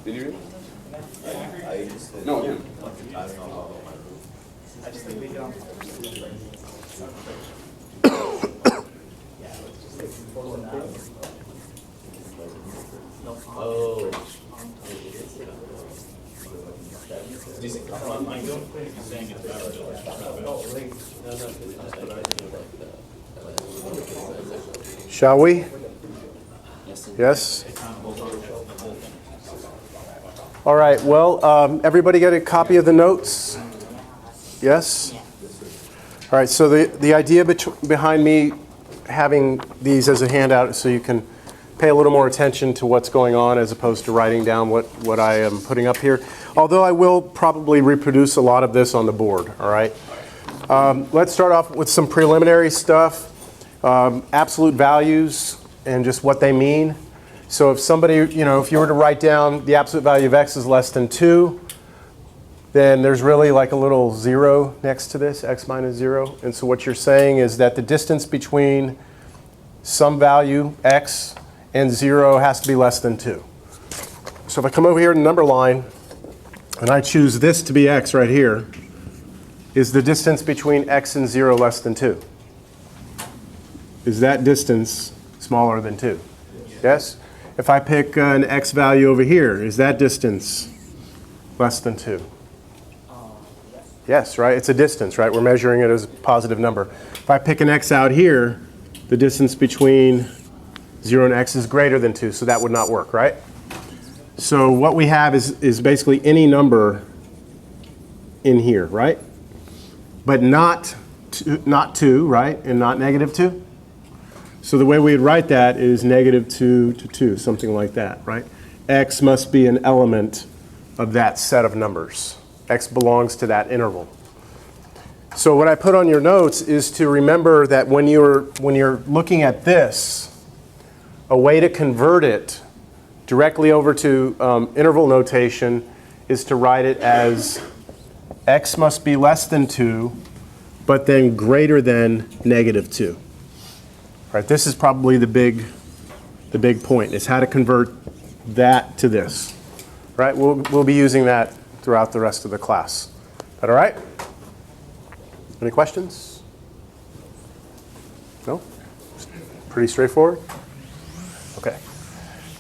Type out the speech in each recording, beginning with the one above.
Did you? No, him. I just think we don't. Oh. Shall we? Yes? All right, well, everybody get a copy of the notes? Yes? All right, so the idea behind me having these as a handout is so you can pay a little more attention to what's going on as opposed to writing down what I am putting up here. Although I will probably reproduce a lot of this on the board, all right? Let's start off with some preliminary stuff. Absolute values and just what they mean. So if somebody, if you were to write down the absolute value of x is less than 2, then there's really like a little 0 next to this, x minus 0. And so what you're saying is that the distance between some value, x, and 0 has to be less than 2. So if I come over here to the number line, and I choose this to be x right here, is the distance between x and 0 less than 2? Is that distance smaller than 2? Yes? If I pick an x value over here, is that distance less than 2? Yes, right? It's a distance, right? We're measuring it as a positive number. If I pick an x out here, the distance between 0 and x is greater than 2, so that would not work, right? So what we have is basically any number in here, right? But not 2, right? And not negative 2. So the way we'd write that is negative 2 to 2, something like that, right? X must be an element of that set of numbers. X belongs to that interval. So what I put on your notes is to remember that when you're looking at this, a way to convert it directly over to interval notation is to write it as x must be less than 2, but then greater than negative 2. Right, this is probably the big point, is how to convert that to this. Right, we'll be using that throughout the rest of the class. Is that all right? Any questions? No? Pretty straightforward? Okay.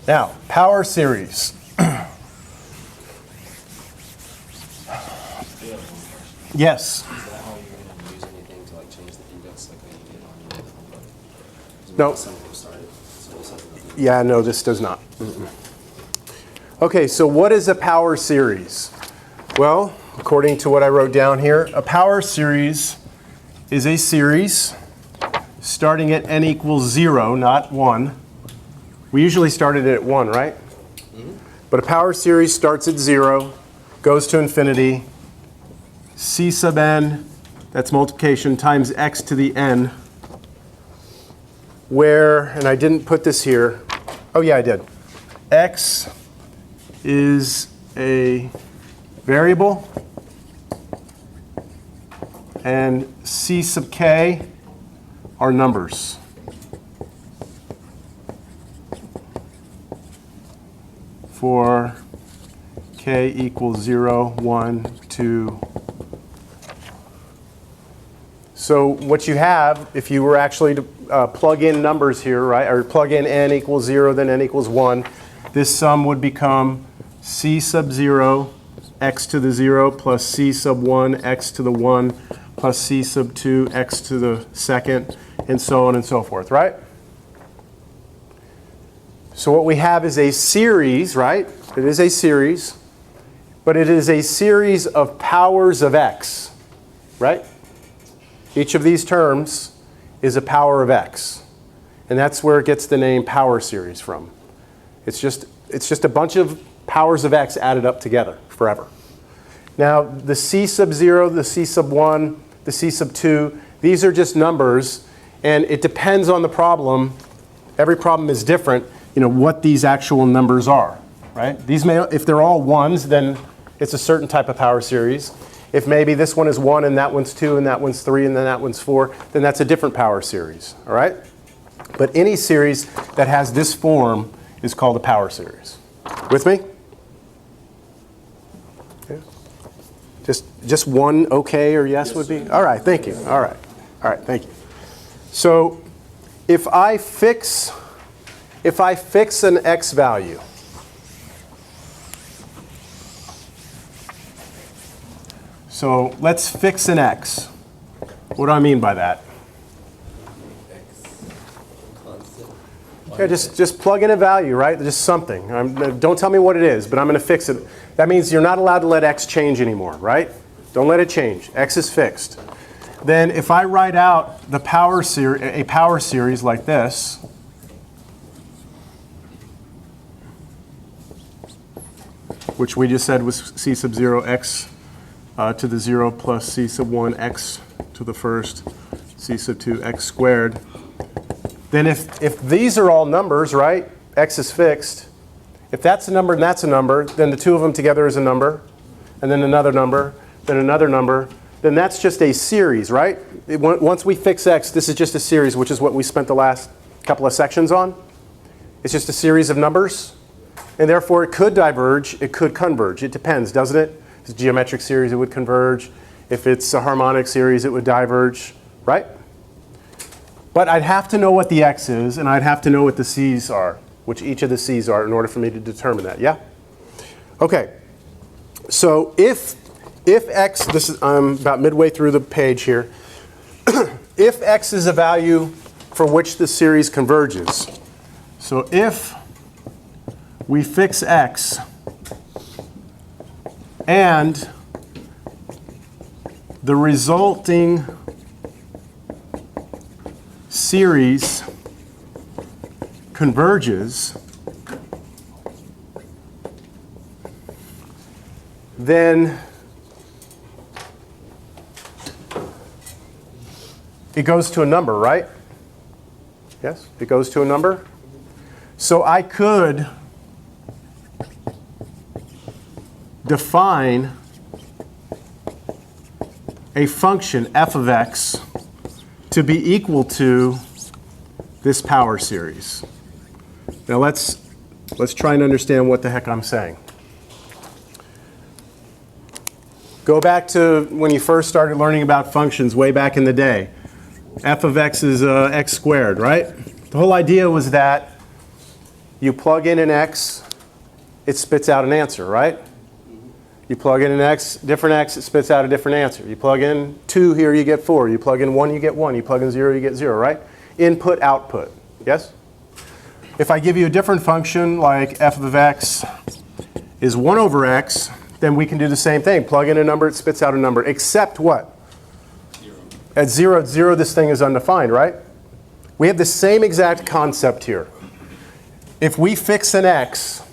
Now, power series. Yes? No. Yeah, no, this does not. Okay, so what is a power series? Well, according to what I wrote down here, a power series is a series starting at n equals 0, not 1. We usually started it at 1, right? But a power series starts at 0, goes to infinity, c sub n, that's multiplication, times x to the n, where, and I didn't put this here, oh yeah, I did. X is a variable, and c sub k are numbers. For k equals 0, 1, 2. So what you have, if you were actually to plug in numbers here, right, or plug in n equals 0, then n equals 1, this sum would become c sub 0, x to the 0, plus c sub 1, x to the 1, plus c sub 2, x to the second, and so on and so forth, right? So what we have is a series, right? It is a series, but it is a series of powers of x, right? Each of these terms is a power of x. And that's where it gets the name power series from. It's just a bunch of powers of x added up together forever. Now, the c sub 0, the c sub 1, the c sub 2, these are just numbers, and it depends on the problem. Every problem is different, what these actual numbers are, right? These may, if they're all 1s, then it's a certain type of power series. If maybe this one is 1 and that one's 2 and that one's 3 and then that one's 4, then that's a different power series, all right? But any series that has this form is called a power series. With me? Just one okay or yes would be? All right, thank you. All right, thank you. So if I fix an x value, so let's fix an x. What do I mean by that? Yeah, just plug in a value, right? Just something. Don't tell me what it is, but I'm going to fix it. That means you're not allowed to let x change anymore, right? Don't let it change. X is fixed. Then if I write out a power series like this, which we just said was c sub 0 x to the 0 plus c sub 1 x to the first c sub 2 x squared. Then if these are all numbers, right, x is fixed, if that's a number and that's a number, then the two of them together is a number, and then another number, then another number, then that's just a series, right? Once we fix x, this is just a series, which is what we spent the last couple of sections on. It's just a series of numbers, and therefore it could diverge, it could converge. It depends, doesn't it? If it's a geometric series, it would converge. If it's a harmonic series, it would diverge, right? But I'd have to know what the x is, and I'd have to know what the c's are, which each of the c's are, in order for me to determine that, yeah? Okay, so if x, this is, I'm about midway through the page here, if x is a value for which the series converges, so if we fix x and the resulting series converges, then it goes to a number, right? Yes, it goes to a number. So I could define a function f of x to be equal to this power series. Now let's try and understand what the heck I'm saying. Go back to when you first started learning about functions way back in the day. F of x is x squared, right? The whole idea was that you plug in an x, it spits out an answer, right? You plug in an x, different x, it spits out a different answer. You plug in 2 here, you get 4. You plug in 1, you get 1. You plug in 0, you get 0, right? Input, output, yes? If I give you a different function like f of x is 1 over x, then we can do the same thing. Plug in a number, it spits out a number, except what? 0. At 0, this thing is undefined, right? We have the same exact concept here. If we fix an x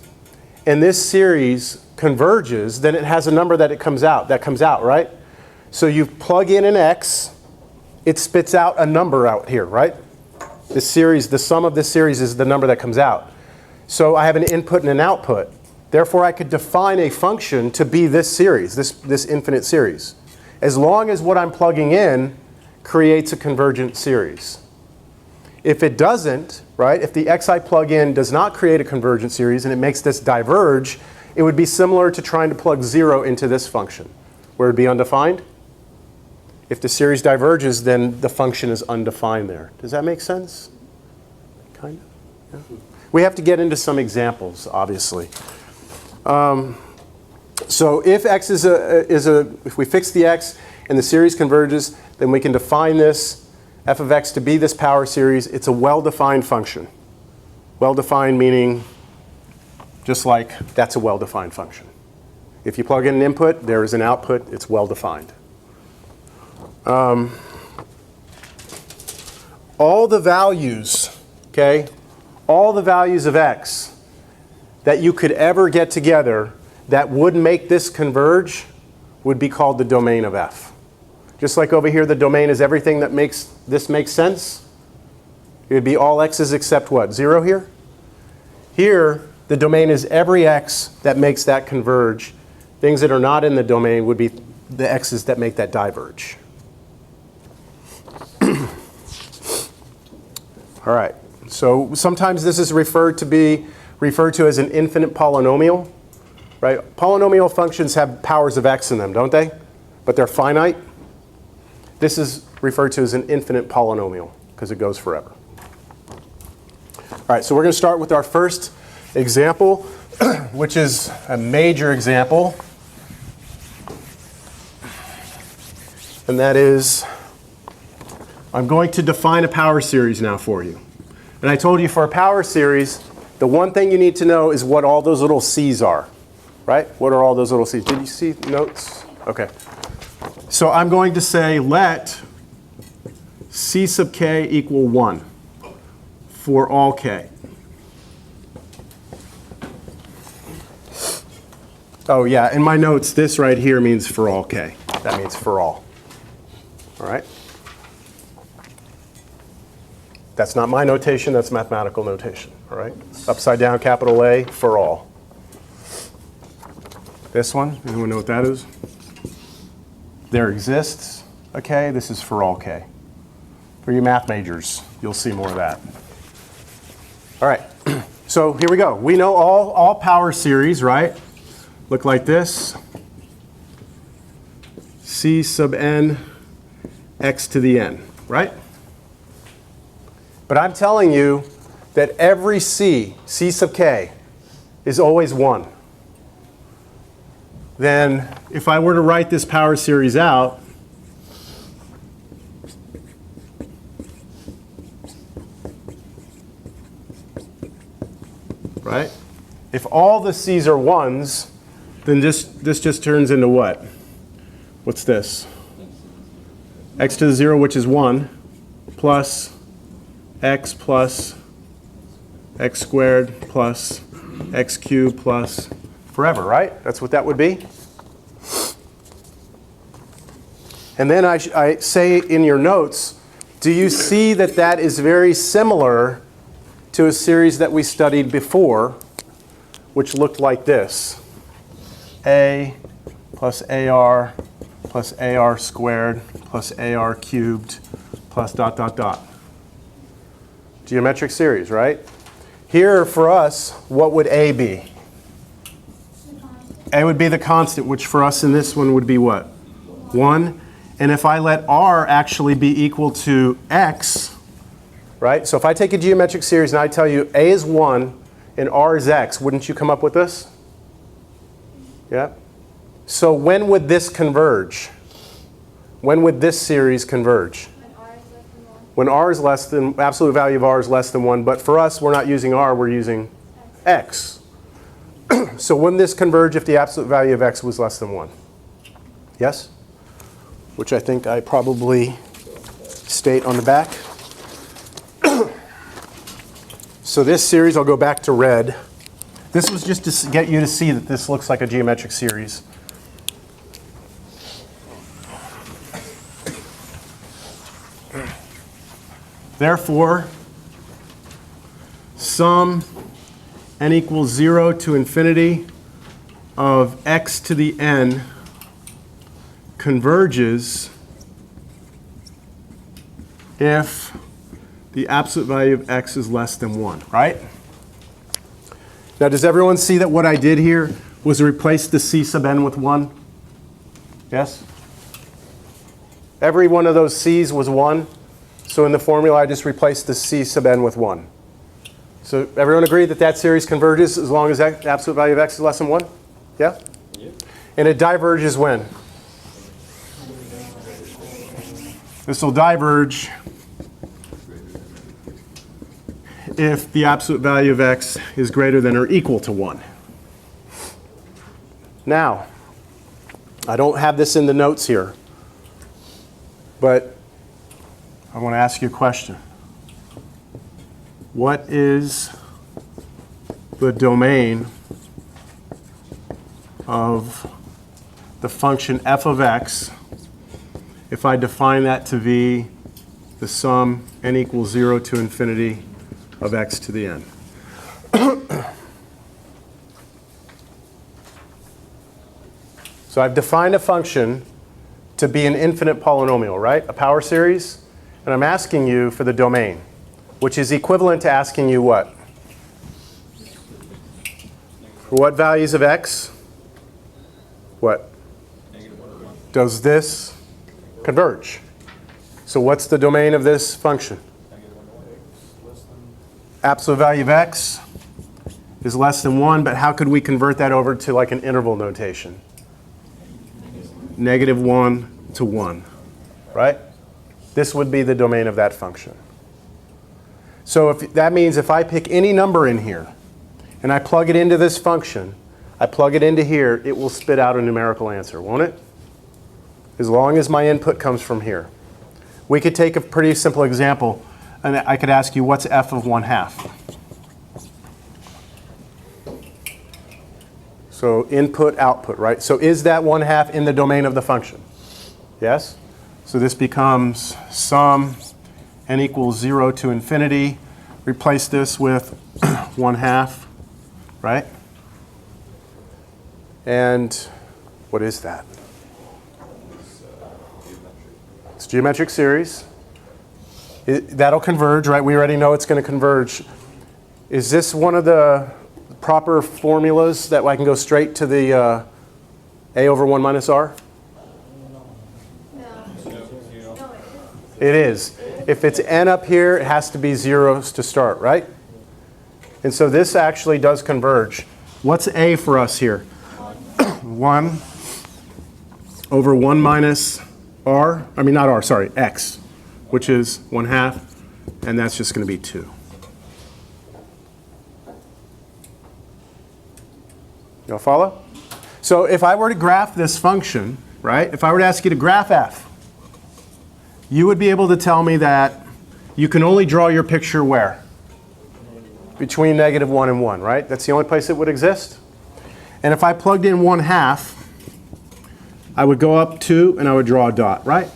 and this series converges, then it has a number that comes out, right? So you plug in an x, it spits out a number out here, right? This series, the sum of this series is the number that comes out. So I have an input and an output. Therefore, I could define a function to be this series, this infinite series, as long as what I'm plugging in creates a convergent series. If it doesn't, right, if the x I plug in does not create a convergent series and it makes this diverge, it would be similar to trying to plug 0 into this function, where it would be undefined. If the series diverges, then the function is undefined there. Does that make sense? Kind of? Yeah. We have to get into some examples, obviously. So if x if we fix the x and the series converges, then we can define this f of x to be this power series. It's a well-defined function. Well-defined meaning just like that's a well-defined function. If you plug in an input, there is an output. It's well-defined. All the values, okay, all the values of x that you could ever get together that would make this converge would be called the domain of f. Just like over here, the domain is everything that makes this make sense. It would be all x's except what? 0 here? Here, the domain is every x that makes that converge. Things that are not in the domain would be the x's that make that diverge. All right. So sometimes this is referred to as an infinite polynomial. right? Polynomial functions have powers of x in them, don't they? But they're finite. This is referred to as an infinite polynomial because it goes forever. All right, so we're going to start with our first example, which is a major example. And that is, I'm going to define a power series now for you. And I told you for a power series, the one thing you need to know is what all those little c's are, right? What are all those little c's? Did you see notes? Okay. So I'm going to say let c sub k equal 1 for all k. Oh yeah, in my notes, this right here means for all k. That means for all. All right? That's not my notation, that's mathematical notation. All right? Upside down, capital A, for all. This one, anyone know what that is? There exists a k, this is for all k. For you math majors, you'll see more of that. All right, so here we go. We know all power series, right? Look like this. C sub n x to the n, right? But I'm telling you that every c sub k, is always 1. Then if I were to write this power series out, right? If all the c's are 1s, then this just turns into what? What's this? X to the 0, which is 1, plus x squared plus x cubed plus forever, right? That's what that would be. And then I say in your notes, do you see that that is very similar to a series that we studied before, which looked like this? A plus AR plus AR squared plus AR cubed plus dot, dot, dot. Geometric series, right? Here for us, what would A be? A would be the constant, which for us in this one would be what? 1. And if I let R actually be equal to X, right? So if I take a geometric series and I tell you A is 1 and R is X, wouldn't you come up with this? Yeah? So when would this converge? When would this series converge? When R is less than, absolute value of R is less than 1, but for us, we're not using R, we're using X. So wouldn't this converge if the absolute value of X was less than 1? Yes? Which I think I probably state on the back. So this series, I'll go back to red. This was just to get you to see that this looks like a geometric series. Therefore, sum n equals 0 to infinity of x to the n converges if the absolute value of x is less than 1, right? Now, does everyone see that what I did here was replace the c sub n with 1? Yes? Every one of those c's was 1. So in the formula, I just replaced the c sub n with 1. So everyone agree that that series converges as long as the absolute value of x is less than 1? Yeah? Yep. And it diverges when? This will diverge if the absolute value of x is greater than or equal to 1. Now, I don't have this in the notes here, but I want to ask you a question. What is the domain of the function f of x if I define that to be the sum n equals 0 to infinity of x to the n? So I've defined a function to be an infinite polynomial, right? A power series. And I'm asking you for the domain, which is equivalent to asking you what? For what values of x? What? Does this converge? So what's the domain of this function? Absolute value of x is less than 1, but how could we convert that over to like an interval notation? -1 to 1, right? This would be the domain of that function. So that means if I pick any number in here and I plug it into this function, I plug it into here, it will spit out a numerical answer, won't it? As long as my input comes from here. We could take a pretty simple example, and I could ask you, what's f of 1/2? So input, output, right? So is that 1/2 in the domain of the function? Yes? So this becomes sum n equals 0 to infinity. Replace this with 1/2, right? And what is that? It's geometric series. That'll converge, right? We already know it's going to converge. Is this one of the proper formulas that I can go straight to the a over 1 minus r? It is. If it's n up here, it has to be zeros to start, right? And so this actually does converge. What's a for us here? 1 over 1 minus r, I mean not r, sorry, x, which is 1/2, and that's just going to be 2. You all follow? So if I were to graph this function, right, if I were to ask you to graph f, you would be able to tell me that you can only draw your picture where? Between -1 and 1, right? That's the only place it would exist. And if I plugged in 1/2, I would go up 2 and I would draw a dot, right?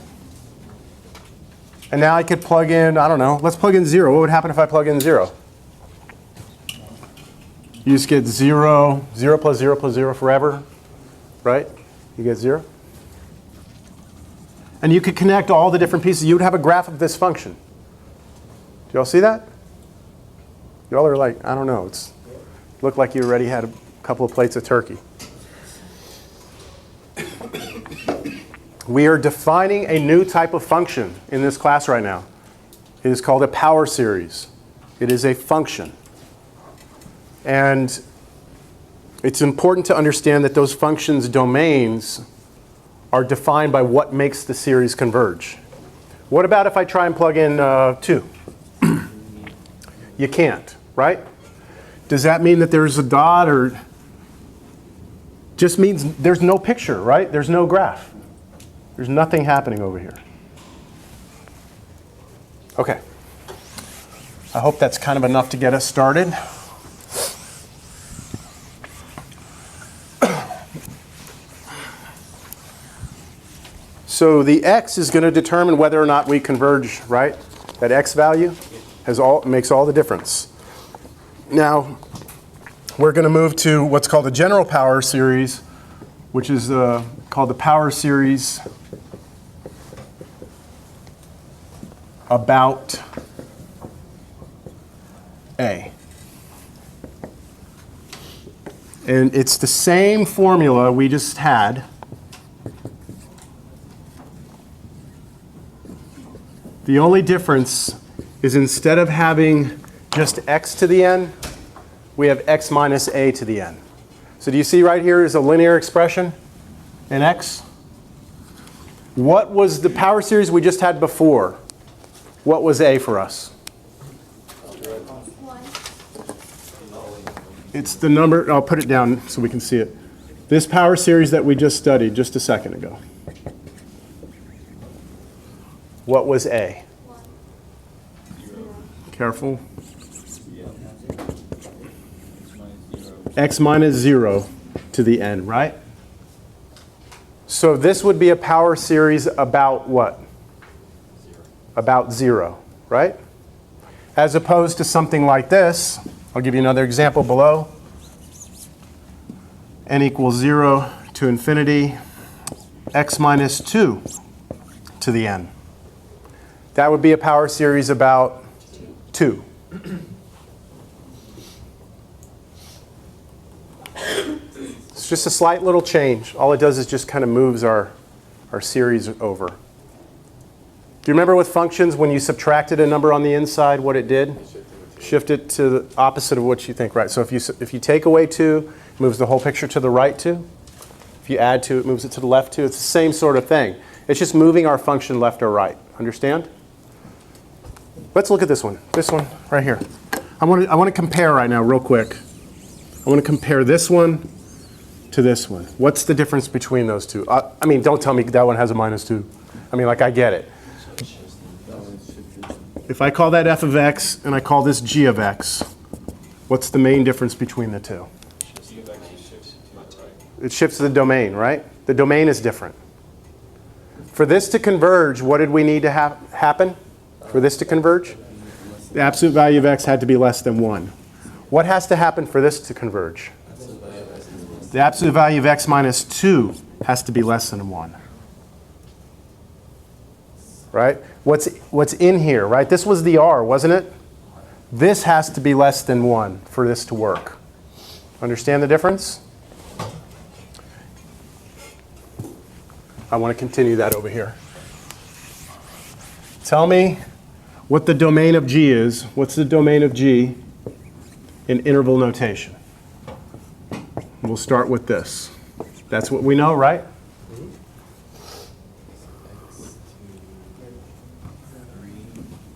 And now I could plug in, I don't know, let's plug in 0. What would happen if I plug in 0? You just get 0, 0 plus 0 plus 0 forever, right? You get 0. And you could connect all the different pieces. You would have a graph of this function. Do y'all see that? Y'all are like, I don't know. It looked like you already had a couple of plates of turkey. We are defining a new type of function in this class right now. It is called a power series. It is a function. And it's important to understand that those functions' domains are defined by what makes the series converge. What about if I try and plug in 2? You can't, right? Does that mean that there's a dot, or just means there's no picture, right? There's no graph. There's nothing happening over here. Okay. I hope that's kind of enough to get us started. So the x is going to determine whether or not we converge, right? That x value makes all the difference. Now, we're going to move to what's called a general power series, which is called the power series about A. And it's the same formula we just had. The only difference is instead of having just x to the n, we have x minus a to the n. So do you see right here is a linear expression in x? What was the power series we just had before? What was a for us? It's the number, I'll put it down so we can see it. This power series that we just studied just a second ago. What was a? Careful. X minus 0 to the n, right? So this would be a power series about what? About 0, right? As opposed to something like this. I'll give you another example below. N equals 0 to infinity, x minus 2 to the n. That would be a power series about 2. It's just a slight little change. All it does is just kind of moves our series over. Do you remember with functions, when you subtracted a number on the inside, what it did? Shift it to the opposite of what you think, right? So if you take away 2, it moves the whole picture to the right 2. If you add 2, it moves it to the left 2. It's the same sort of thing. It's just moving our function left or right. Understand? Let's look at this one right here. I want to compare right now real quick. I want to compare this one to this one. What's the difference between those two? I mean, don't tell me that one has a -2. I mean, like, I get it. If I call that f of x and I call this g of x, what's the main difference between the two? It shifts the domain, right? The domain is different. For this to converge, what did we need to happen? For this to converge? The absolute value of x had to be less than 1. What has to happen for this to converge? The absolute value of x minus 2 has to be less than 1. Right? What's in here, right? This was the r, wasn't it? This has to be less than 1 for this to work. Understand the difference? I want to continue that over here. Tell me what the domain of G is. What's the domain of G in interval notation? We'll start with this. That's what we know, right?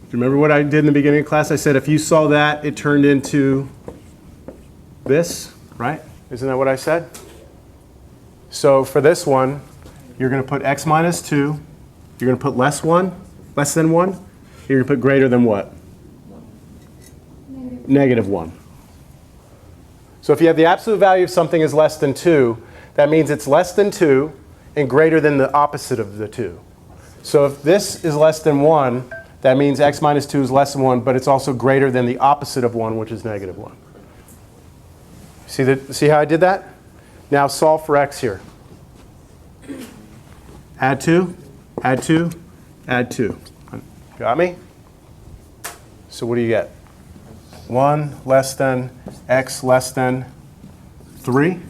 Do you remember what I did in the beginning of class? I said if you saw that, it turned into this, right? Isn't that what I said? So for this one, you're going to put x minus 2. You're going to put less than 1. You're going to put greater than what? -1. So if you have the absolute value of something is less than 2, that means it's less than 2 and greater than the opposite of the 2. So if this is less than 1, that means x minus 2 is less than 1, but it's also greater than the opposite of 1, which is -1. See how I did that? Now solve for x here. Add 2, add 2, add 2. Got me? So what do you get? 1 less than x less than 3.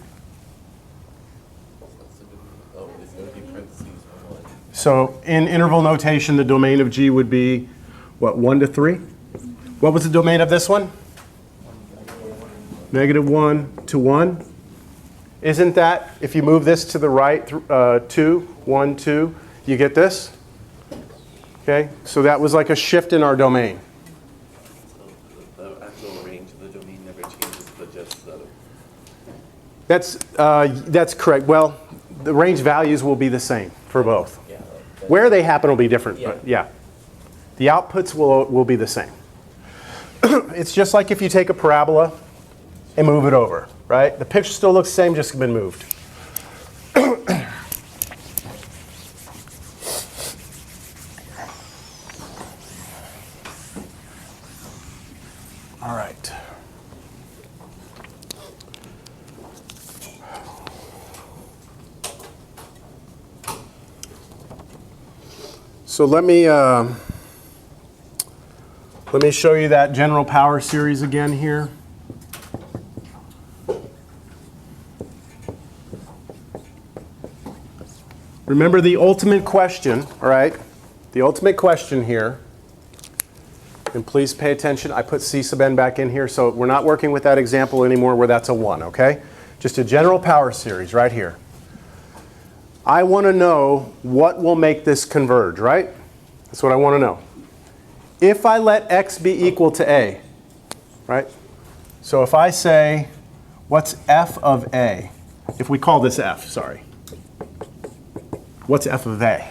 So in interval notation, the domain of G would be, what, 1 to 3? What was the domain of this one? -1 to 1. Isn't that, if you move this to the right, 2, 1, 2, you get this? Okay, so that was like a shift in our domain. So the actual range of the domain never changes, but just the... That's correct. Well, the range values will be the same for both. Yeah, Where they happen will be different, but yeah. The outputs will be the same. It's just like if you take a parabola and move it over, right? The picture still looks the same, just been moved. All right. So let me show you that general power series again here. Remember the ultimate question, all right? The ultimate question here, and please pay attention, I put C sub n back in here, so we're not working with that example anymore where that's a 1, okay? Just a general power series right here. I want to know what will make this converge, right? That's what I want to know. If I let x be equal to a, right? So if I say, what's f of a? If we call this f, sorry. What's f of a?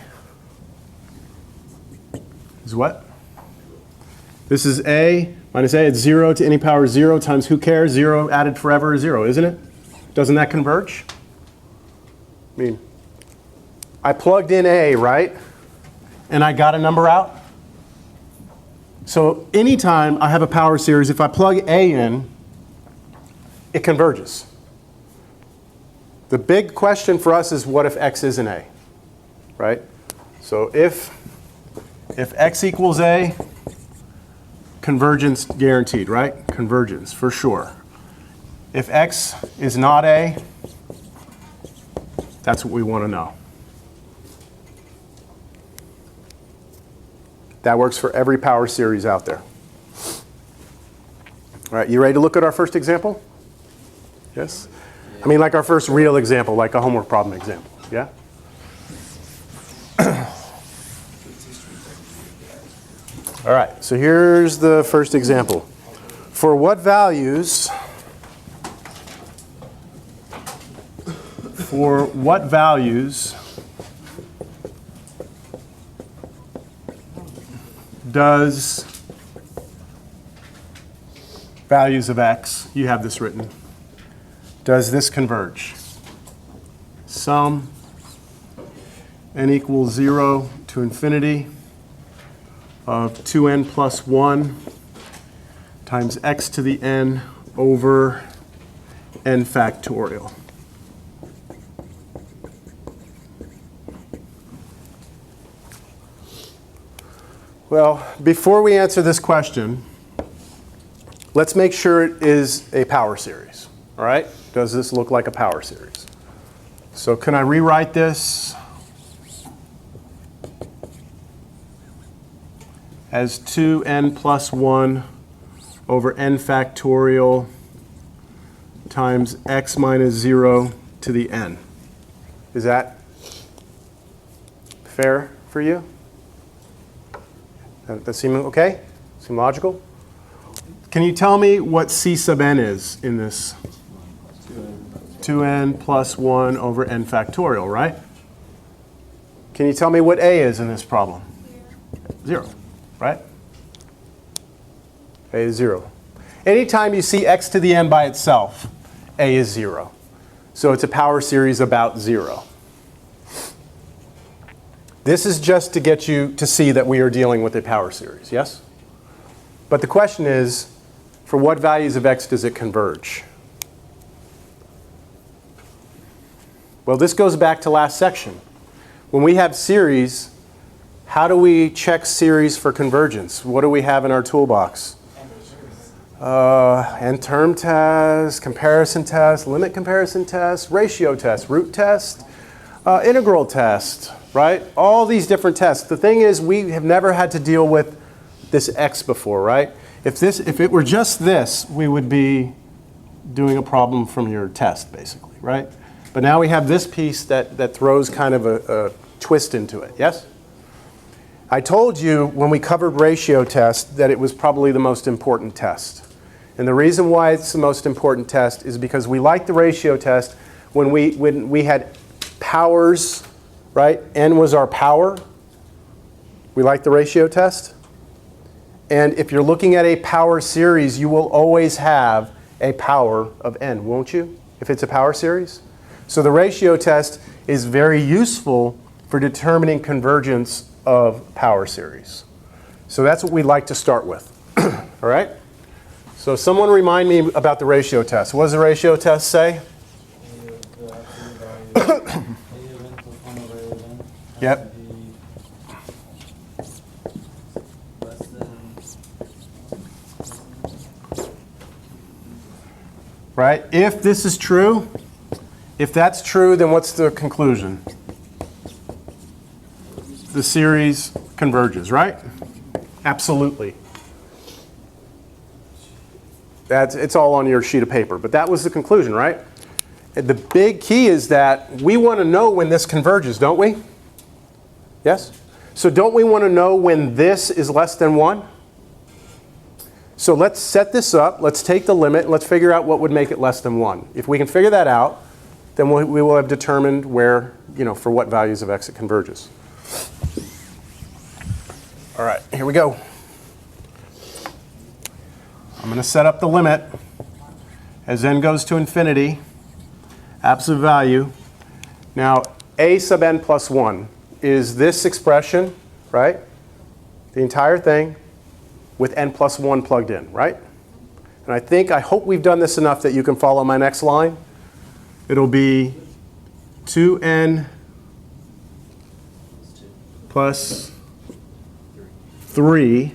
Is what? This is a minus a. It's 0 to any power 0 times who cares? 0 added forever is 0, isn't it? Doesn't that converge? I mean, I plugged in a, right? And I got a number out. So anytime I have a power series, if I plug a in, it converges. The big question for us is what if x isn't a, right? So if x equals a, convergence guaranteed, right? Convergence for sure. If x is not a, That's what we want to know. That works for every power series out there. All right, you ready to look at our first example? Yes? I mean, like our first real example, like a homework problem example. Yeah? All right, so here's the first example. For what values does values of x, you have this written, does this converge? Sum n equals 0 to infinity of 2n plus 1 times x to the n over n factorial. Well, before we answer this question, let's make sure it is a power series. All right? Does this look like a power series? So can I rewrite this as 2n plus 1 over n factorial times x minus 0 to the n? Is that fair for you? That seem okay? Seem logical? Can you tell me what c sub n is in this? 2n plus 1 over n factorial, right? Can you tell me what a is in this problem? 0, right? A is 0. Anytime you see x to the n by itself, a is 0. So it's a power series about 0. This is just to get you to see that we are dealing with a power series, yes? But the question is, for what values of x does it converge? Well, this goes back to last section. When we have series, how do we check series for convergence? What do we have in our toolbox? N-term test, comparison test, limit comparison test, ratio test, root test, integral test, right? All these different tests. The thing is, we have never had to deal with this x before, right? If it were just this, we would be doing a problem from your test, basically, right? But now we have this piece that throws kind of a twist into it, yes? I told you when we covered ratio test that it was probably the most important test. And the reason why it's the most important test is because we like the ratio test when we had powers, right? N was our power. We like the ratio test. And if you're looking at a power series, you will always have a power of n, won't you? If it's a power series. So the ratio test is very useful for determining convergence of power series. So that's what we'd like to start with. All right? So someone remind me about the ratio test. What does the ratio test say? Yep. Right? If this is true, if that's true, then what's the conclusion? The series converges, right? Absolutely. It's all on your sheet of paper, but that was the conclusion, right? And the big key is that we want to know when this converges, don't we? Yes? So don't we want to know when this is less than 1? So let's set this up. Let's take the limit. And let's figure out what would make it less than 1. If we can figure that out, then we will have determined where, for what values of x it converges. All right, here we go. I'm going to set up the limit as n goes to infinity, absolute value. Now, a sub n plus 1 is this expression, right? The entire thing with n plus 1 plugged in, right? And I hope we've done this enough that you can follow my next line. It'll be 2n plus 3.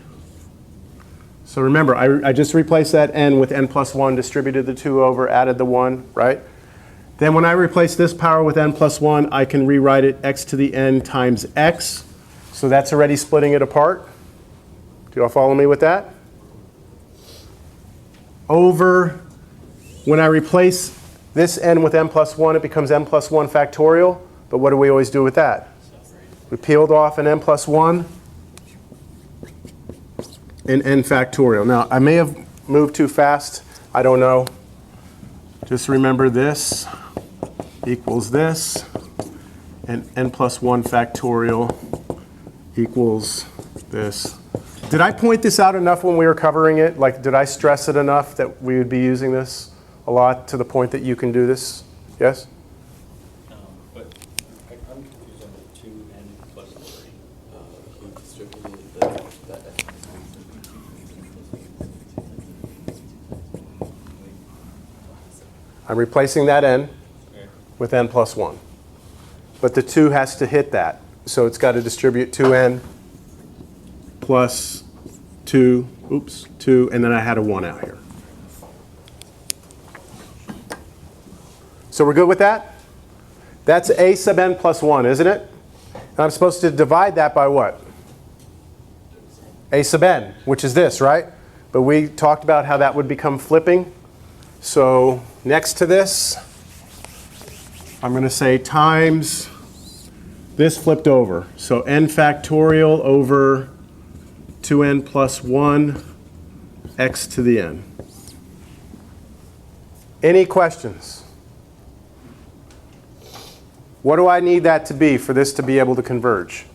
So remember, I just replaced that n with n plus 1, distributed the 2 over, added the 1, right? Then when I replace this power with n plus 1, I can rewrite it x to the n times x. So that's already splitting it apart. Do you all follow me with that? Over, when I replace this n with n plus 1, it becomes n plus 1 factorial. But what do we always do with that? We peeled off an n plus 1 and n factorial. Now, I may have moved too fast. I don't know. Just remember this equals this, and n plus 1 factorial equals this. Did I point this out enough when we were covering it? Like, did I stress it enough that we would be using this a lot to the point that you can do this? Yes? But I'm confused on the 2n plus 3. He distributed the I'm replacing that n Okay. with n plus 1. But the 2 has to hit that. So it's got to distribute 2n plus 2, 2, and then I had a 1 out here. So we're good with that? That's a sub n plus 1, isn't it? And I'm supposed to divide that by what? A sub n, which is this, right? But we talked about how that would become flipping. So next to this, I'm going to say times this flipped over. So n factorial over 2n plus 1 x to the n. Any questions? What do I need that to be for this to be able to converge?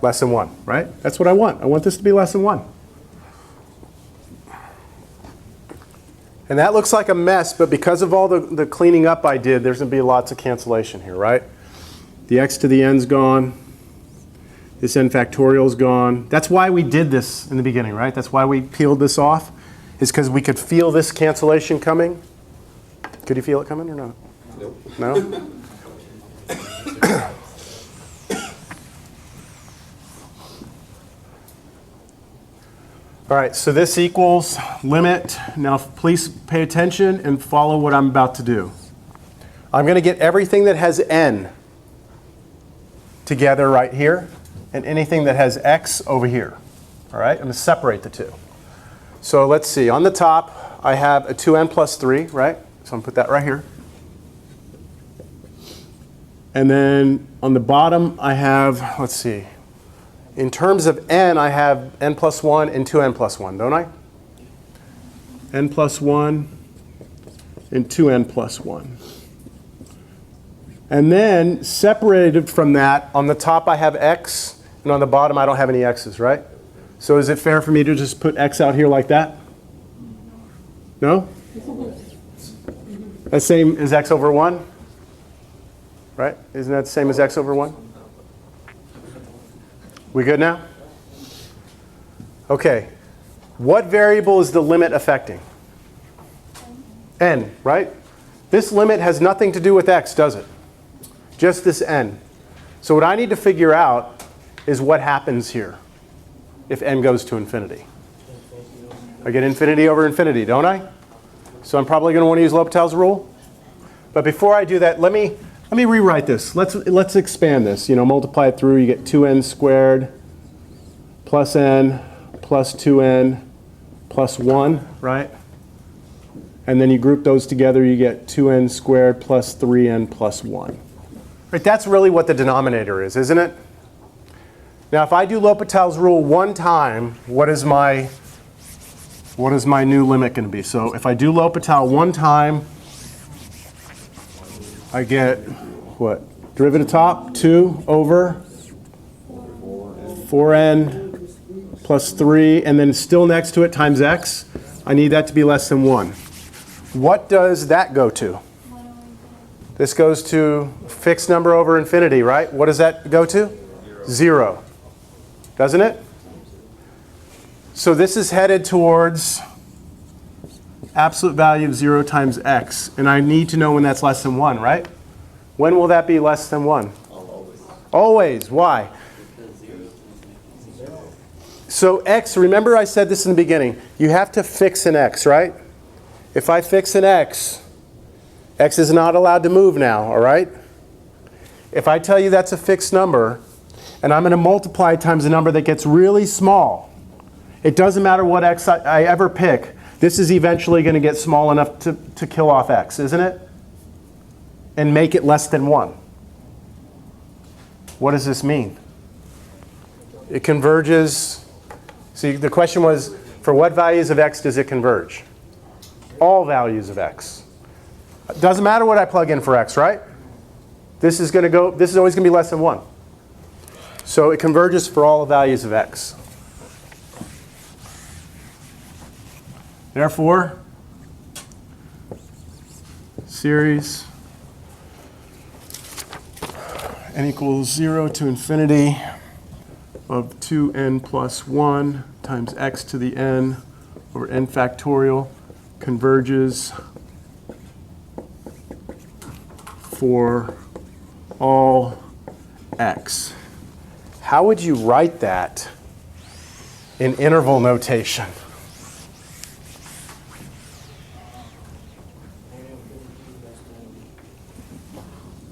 Less than 1, right? That's what I want. I want this to be less than 1. And that looks like a mess, but because of all the cleaning up I did, there's going to be lots of cancellation here, right? The x to the n's gone. This n factorial is gone. That's why we did this in the beginning, right? That's why we peeled this off, is because we could feel this cancellation coming. Could you feel it coming or not? Nope. No? All right, so this equals limit. Now please pay attention and follow what I'm about to do. I'm going to get everything that has n together right here and anything that has x over here. All right, I'm going to separate the two. So let's see. On the top, I have a 2n plus 3, right? So I'm going to put that right here. And then on the bottom, I have, let's see. In terms of n, I have n plus 1 and 2n plus 1, don't I? n plus 1 and 2n plus 1. And then separated from that, on the top I have x, and on the bottom I don't have any x's, right? So is it fair for me to just put x out here like that? No? That's same as x over 1? Right? Isn't that the same as x over 1? We good now? Okay. What variable is the limit affecting? N, right? This limit has nothing to do with x, does it? Just this n. So what I need to figure out is what happens here if n goes to infinity. I get infinity over infinity, don't I? So I'm probably going to want to use L'Hopital's rule. But before I do that, let me rewrite this. Let's expand this. You know, multiply it through. You get 2n squared plus n plus 2n plus 1, right? And then you group those together. You get 2n squared plus 3n plus 1. Right, that's really what the denominator is, isn't it? Now, if I do L'Hopital's rule one time, what is my new limit going to be? So if I do L'Hopital one time, I get, what? Derivative top, 2 over 4n plus 3, and then still next to it times x. I need that to be less than 1. What does that go to? This goes to fixed number over infinity, right? What does that go to? 0. Doesn't it? So this is headed towards absolute value of 0 times x. And I need to know when that's less than 1, right? When will that be less than 1? Always. Always. Why? Because 0 is 0. So x, remember I said this in the beginning. You have to fix an x, right? If I fix an x, X is not allowed to move now, all right? If I tell you that's a fixed number, and I'm going to multiply it times a number that gets really small, it doesn't matter what X I ever pick, this is eventually going to get small enough to kill off X, isn't it? And make it less than 1. What does this mean? It converges. See, the question was, for what values of X does it converge? All values of X. Doesn't matter what I plug in for X, right? This is always going to be less than 1. So it converges for all values of X. Therefore, series n equals 0 to infinity of 2n plus 1 times x to the n over n factorial converges for all x. How would you write that in interval notation?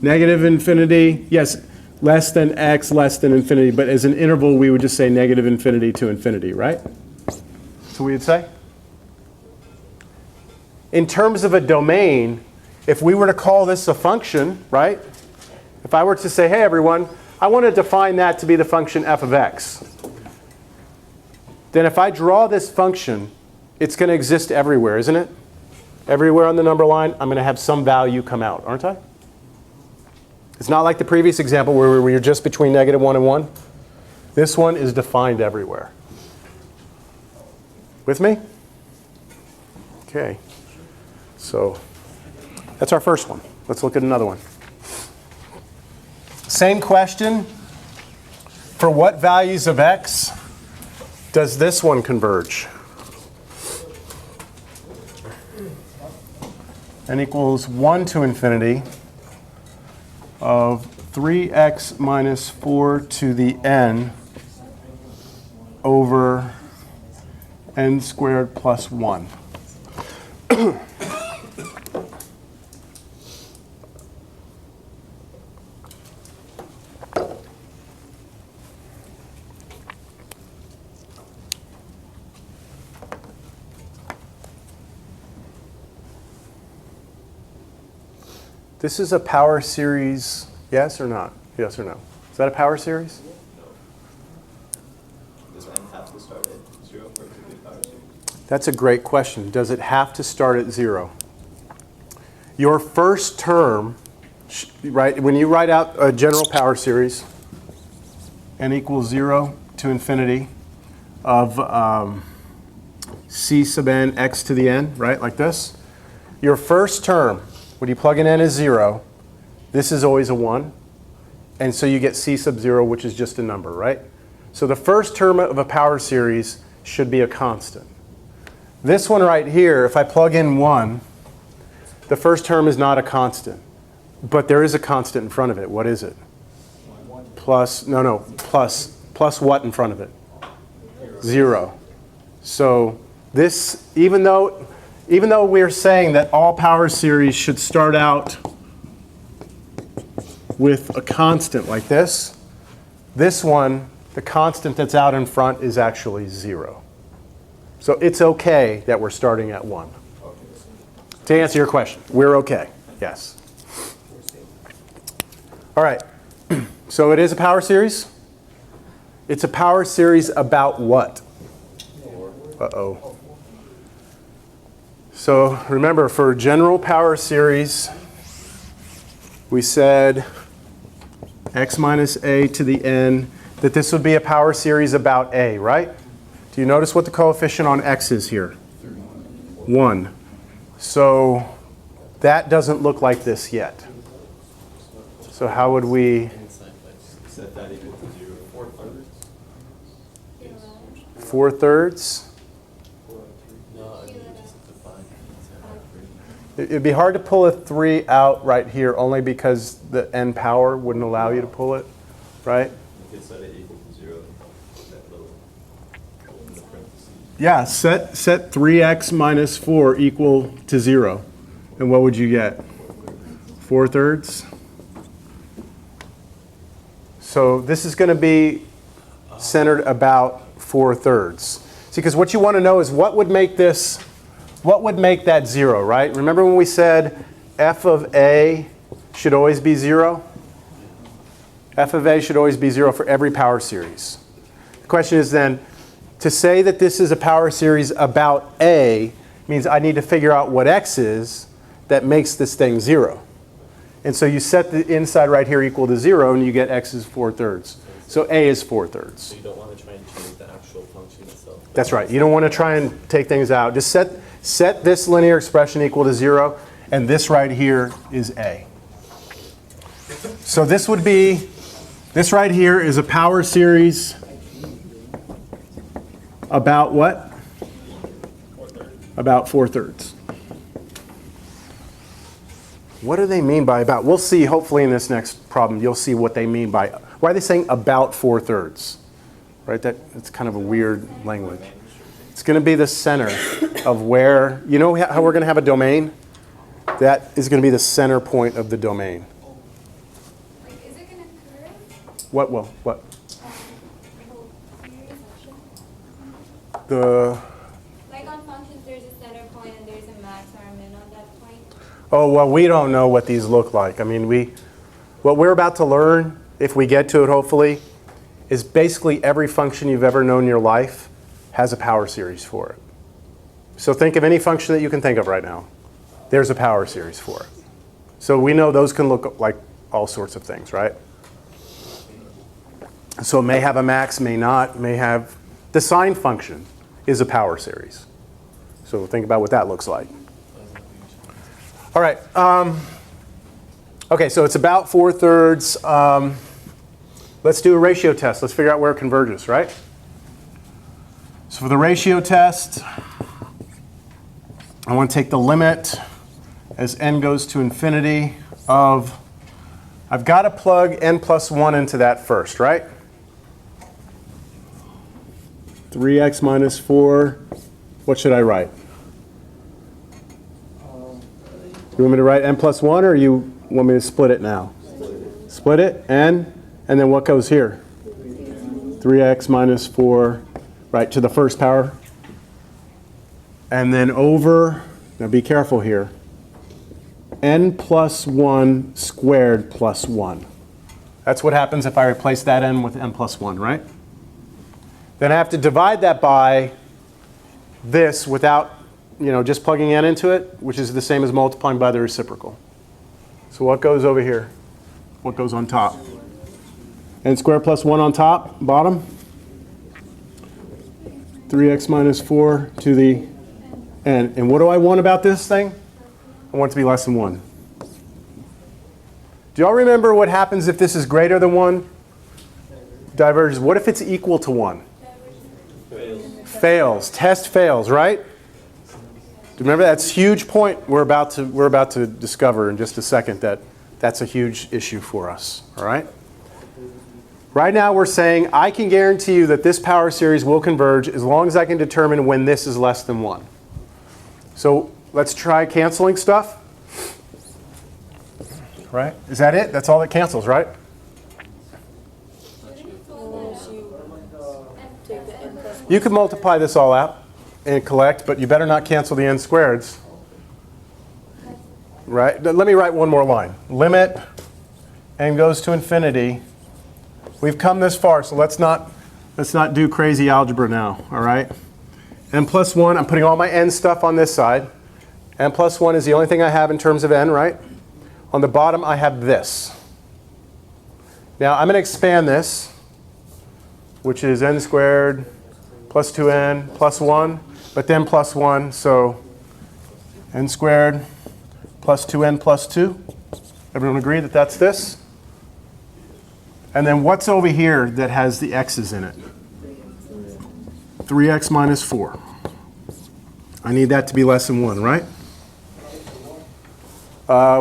Negative infinity, yes, less than x, less than infinity, but as an interval we would just say negative infinity to infinity, right? So we would say? In terms of a domain, if we were to call this a function, right? If I were to say, hey everyone, I want to define that to be the function f of x. Then if I draw this function, it's going to exist everywhere, isn't it? Everywhere on the number line, I'm going to have some value come out, aren't I? It's not like the previous example where we were just between -1 and 1. This one is defined everywhere. With me? Okay. So that's our first one. Let's look at another one. Same question. For what values of x does this one converge? N equals 1 to infinity of 3x minus 4 to the n over n squared plus 1. This is a power series, yes or not? Yes or no? Is that a power series? Does n have to start at 0 for it to be a power series? That's a great question. Does it have to start at 0? Your first term, right, when you write out a general power series, n equals 0 to infinity of c sub n x to the n, right, like this. Your first term, when you plug in n as 0, this is always a 1. And so you get c sub 0, which is just a number, right? So the first term of a power series should be a constant. This one right here, if I plug in 1, the first term is not a constant. But there is a constant in front of it. What is it? Plus what in front of it? 0. So this, even though we're saying that all power series should start out with a constant like this, this one, the constant that's out in front is actually 0. So it's okay that we're starting at 1. To answer your question, we're okay. Yes. All right. So it is a power series. It's a power series about what? Uh-oh. So remember, for general power series, we said x minus a to the n, that this would be a power series about a, right? Do you notice what the coefficient on x is here? 1. So that doesn't look like this yet. So how would we Set that equal to 0. 4/3? 4/3? No, I mean, you just define It'd be hard to pull a 3 out right here only because the n power wouldn't allow you to pull it, right? You could set it equal to 0, that little in the parentheses. Yeah, set 3x minus 4 equal to 0. And what would you get? 4/3. So this is going to be centered about 4/3. See, because what you want to know is what would make that 0, right? Remember when we said f of a should always be 0? F of a should always be 0 for every power series. The question is then, to say that this is a power series about a means I need to figure out what x is that makes this thing 0. And so you set the inside right here equal to 0, and you get x is 4/3. So a is 4/3. So you don't want to try and change the actual function itself. That's right. You don't want to try and take things out. Just set this linear expression equal to 0, and this right here is a. So this right here is a power series about what? 4/3. About 4/3. What do they mean by about? We'll see, hopefully, in this next problem, you'll see what they mean by, why are they saying about 4/3? Right, that's kind of a weird language. It's going to be the center of where, you know how we're going to have a domain? That is going to be the center point of the domain. Like, is it going to curve? What will? What? The The, like on functions, there's a center point and there's a max or a min on that point. oh, well, we don't know what these look like. I mean, what we're about to learn, if we get to it hopefully, is basically every function you've ever known in your life has a power series for it. So think of any function that you can think of right now. There's a power series for it. So we know those can look like all sorts of things, right? So it may have a max, may not, may have. The sine function is a power series. So think about what that looks like. All right. Okay, so it's about 4/3. Let's do a ratio test. Let's figure out where it converges, right? So for the ratio test, I want to take the limit as n goes to infinity of, I've got to plug n plus 1 into that first, right? 3x minus 4. What should I write? You want me to write n plus 1, or you want me to split it now? Split it, n, and then what goes here? 3x minus 4, right, to the first power. And then over, now be careful here, n plus 1 squared plus 1. That's what happens if I replace that n with n plus 1, right? Then I have to divide that by this without, just plugging n into it, which is the same as multiplying by the reciprocal. So what goes over here? What goes on top? N squared plus 1 on top, bottom. 3x minus 4 to the n. And what do I want about this thing? I want it to be less than 1. Do y'all remember what happens if this is greater than 1? Diverges. What if it's equal to 1? Fails. Test fails, right? Do you remember that's a huge point we're about to discover in just a second, that's a huge issue for us, all right? Right now we're saying I can guarantee you that this power series will converge as long as I can determine when this is less than 1. So let's try canceling stuff. Right? Is that it? That's all that cancels, right? You can multiply this all out and collect, but you better not cancel the n squareds. Right? Let me write one more line. Limit n goes to infinity. We've come this far, so let's not do crazy algebra now, all right? N plus 1, I'm putting all my n stuff on this side. N plus 1 is the only thing I have in terms of n, right? On the bottom, I have this. Now, I'm going to expand this, which is n squared plus 2n plus 1, but then plus 1, so n squared plus 2n plus 2. Everyone agree that that's this? And then what's over here that has the x's in it? 3x minus 4. I need that to be less than 1, right?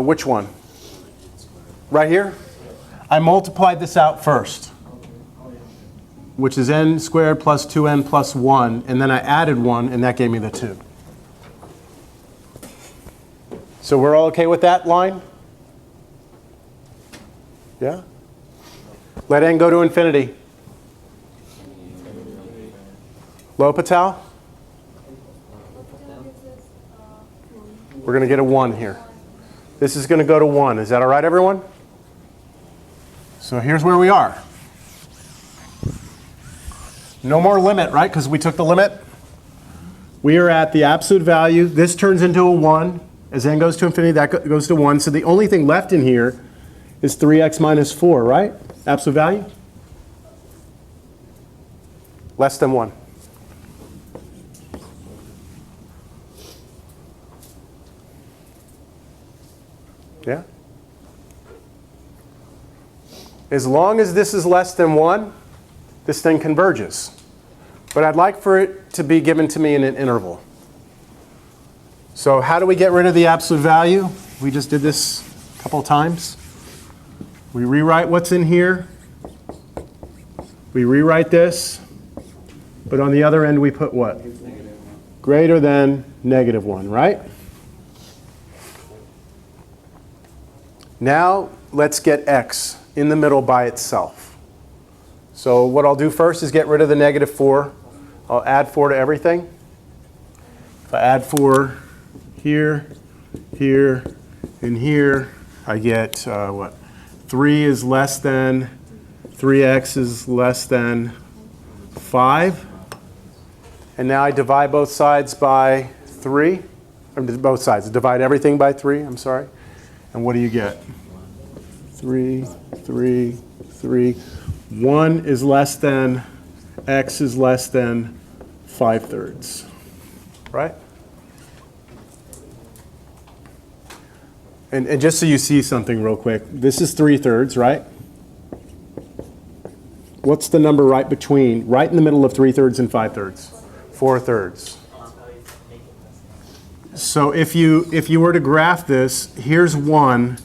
Which one? Right here? I multiplied this out first, which is n squared plus 2n plus 1, and then I added 1, and that gave me the 2. So we're all okay with that line? Yeah? Let n go to infinity. L'Hopital? We're going to get a 1 here. This is going to go to 1. Is that all right, everyone? So here's where we are. No more limit, right? Because we took the limit. We are at the absolute value. This turns into a 1. As n goes to infinity, that goes to 1. So the only thing left in here is 3x minus 4, right? Absolute value? Less than 1. Yeah? As long as this is less than 1, this thing converges. But I'd like for it to be given to me in an interval. So how do we get rid of the absolute value? We just did this a couple of times. We rewrite what's in here. We rewrite this. But on the other end, we put what? Greater than -1, right? Now, let's get x in the middle by itself. So what I'll do first is get rid of the -4. I'll add 4 to everything. If I add 4 here, here, and here, I get what? 3 is less than, 3x is less than 5. And now I divide both sides by 3. Or both sides. Divide everything by 3, I'm sorry. And what do you get? 3, 3, 3. 1 is less than, x is less than 5/3. Right? And just so you see something real quick, this is 3/3, right? What's the number right between, right in the middle of 3/3 and 5/3? 4/3. So if you were to graph this, here's 1,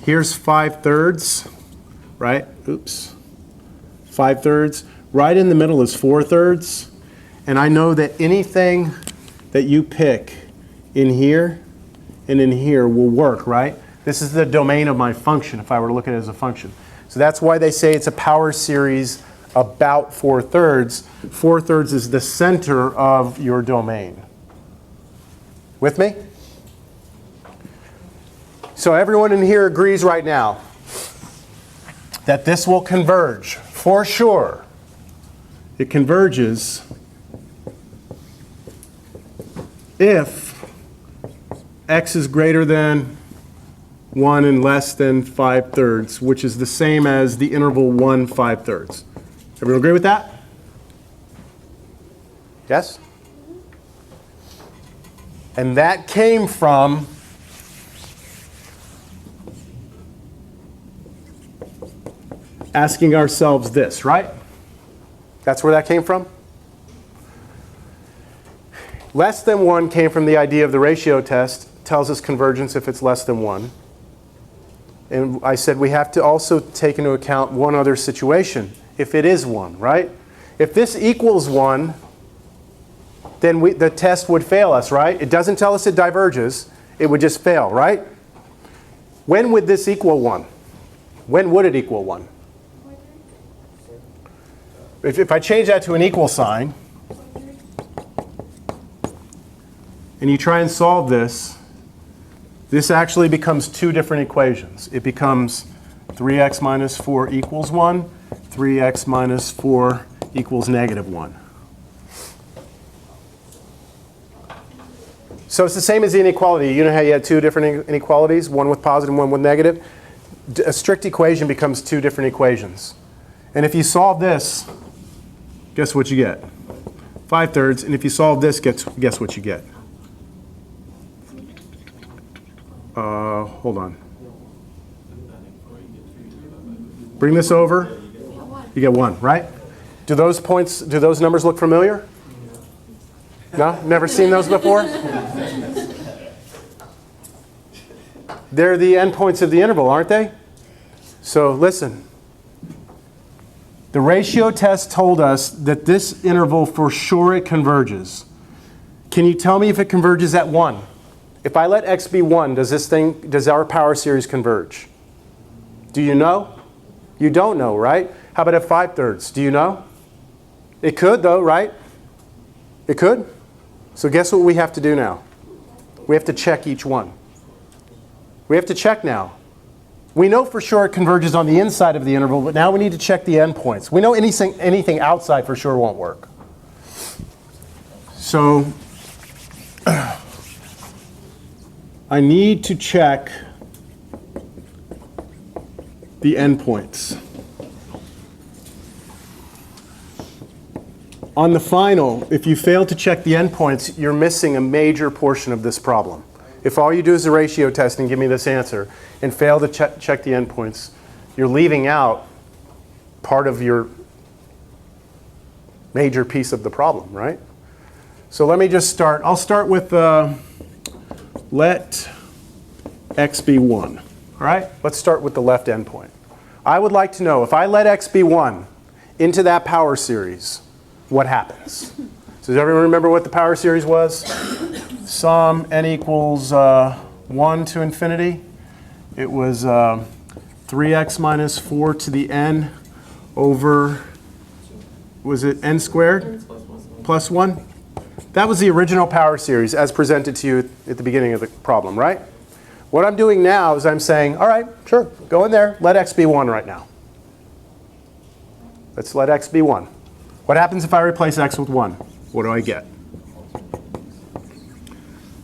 here's 5/3, right? Oops. 5/3. Right in the middle is 4/3. And I know that anything that you pick in here and in here will work, right? This is the domain of my function if I were to look at it as a function. So that's why they say it's a power series about 4/3. 4/3 is the center of your domain. With me? So everyone in here agrees right now that this will converge, for sure. It converges if x is greater than 1 and less than 5/3, which is the same as the interval 1 5/3. Everyone agree with that? Yes? And that came from asking ourselves this, right? That's where that came from? Less than 1 came from the idea of the ratio test, tells us convergence if it's less than 1. And I said we have to also take into account one other situation, if it is 1, right? If this equals 1, then the test would fail us, right? It doesn't tell us it diverges. It would just fail, right? When would this equal 1? When would it equal 1? If I change that to an equal sign, and you try and solve this, this actually becomes 2 different equations. It becomes 3x minus 4 equals 1, 3x minus 4 equals -1. So it's the same as the inequality. You know how you had 2 different inequalities, one with positive, one with negative? A strict equation becomes 2 different equations. And if you solve this, guess what you get? 5/3. And if you solve this, guess what you get? Hold on. Bring this over. You get 1, right? Do those numbers look familiar? No? Never seen those before? They're the endpoints of the interval, aren't they? So listen. The ratio test told us that this interval, for sure, it converges. Can you tell me if it converges at 1? If I let x be 1, does our power series converge? Do you know? You don't know, right? How about at 5/3? Do you know? It could though, right? It could? So guess what we have to do now? We have to check each one. We have to check now. We know for sure it converges on the inside of the interval, but now we need to check the endpoints. We know anything outside for sure won't work. So I need to check the endpoints. On the final, if you fail to check the endpoints, you're missing a major portion of this problem. If all you do is a ratio test and give me this answer and fail to check the endpoints, you're leaving out part of your major piece of the problem, right? So let me just start. I'll start with let x be 1. All right? Let's start with the left endpoint. I would like to know if I let x be 1 into that power series, what happens? So does everyone remember what the power series was? Sum n equals 1 to infinity. It was 3x minus 4 to the n over, was it n squared? Plus 1? That was the original power series as presented to you at the beginning of the problem, right? What I'm doing now is I'm saying, all right, sure, go in there, let x be 1 right now. Let's let x be 1. What happens if I replace x with 1? What do I get?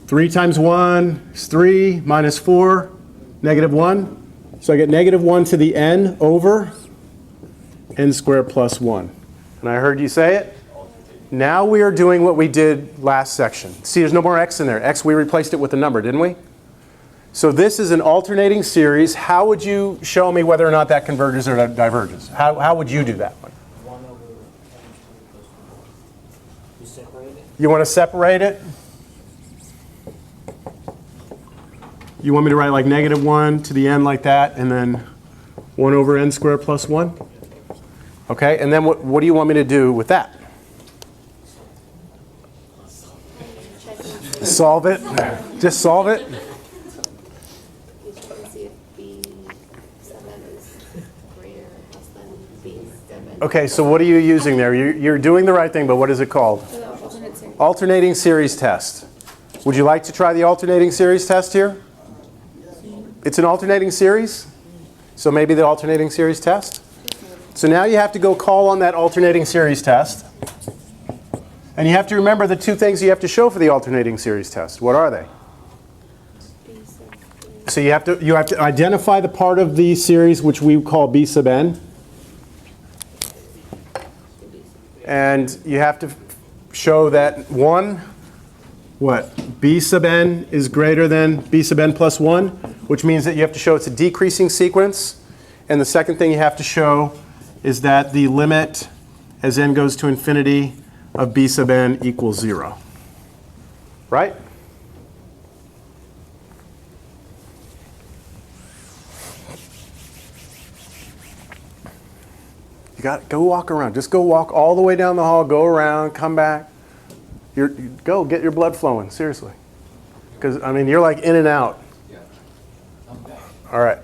3 times 1 is 3, minus 4, negative 1. So I get negative 1 to the n over n squared plus 1. And I heard you say it. Now we are doing what we did last section. See, there's no more x in there. X, we replaced it with a number, didn't we? So this is an alternating series. How would you show me whether or not that converges or diverges? How would you do that one? 1 over n squared plus 1. You separate it? You want to separate it? You want me to write like negative 1 to the n like that, and then 1 over n squared plus 1? Okay, and then what do you want me to do with that? Solve it? Just solve it? You check and see if B7 is greater or less than B7. Okay, so what are you using there? You're doing the right thing, but what is it called? So the alternate series. Alternating series test. Would you like to try the alternating series test here? It's an alternating series, so maybe the alternating series test. So now you have to go call on that alternating series test. And you have to remember the two things you have to show for the alternating series test. What are they? So you have to identify the part of the series which we call B sub n. And you have to show that one, what? B sub n is greater than B sub n plus 1, which means that you have to show it's a decreasing sequence. And the second thing you have to show is that the limit as n goes to infinity of B sub n equals 0. Right? You got go walk around. Just go walk all the way down the hall, go around, come back. Go get your blood flowing, seriously. Because, I mean, you're like in and out. Yeah. I'm back. All right.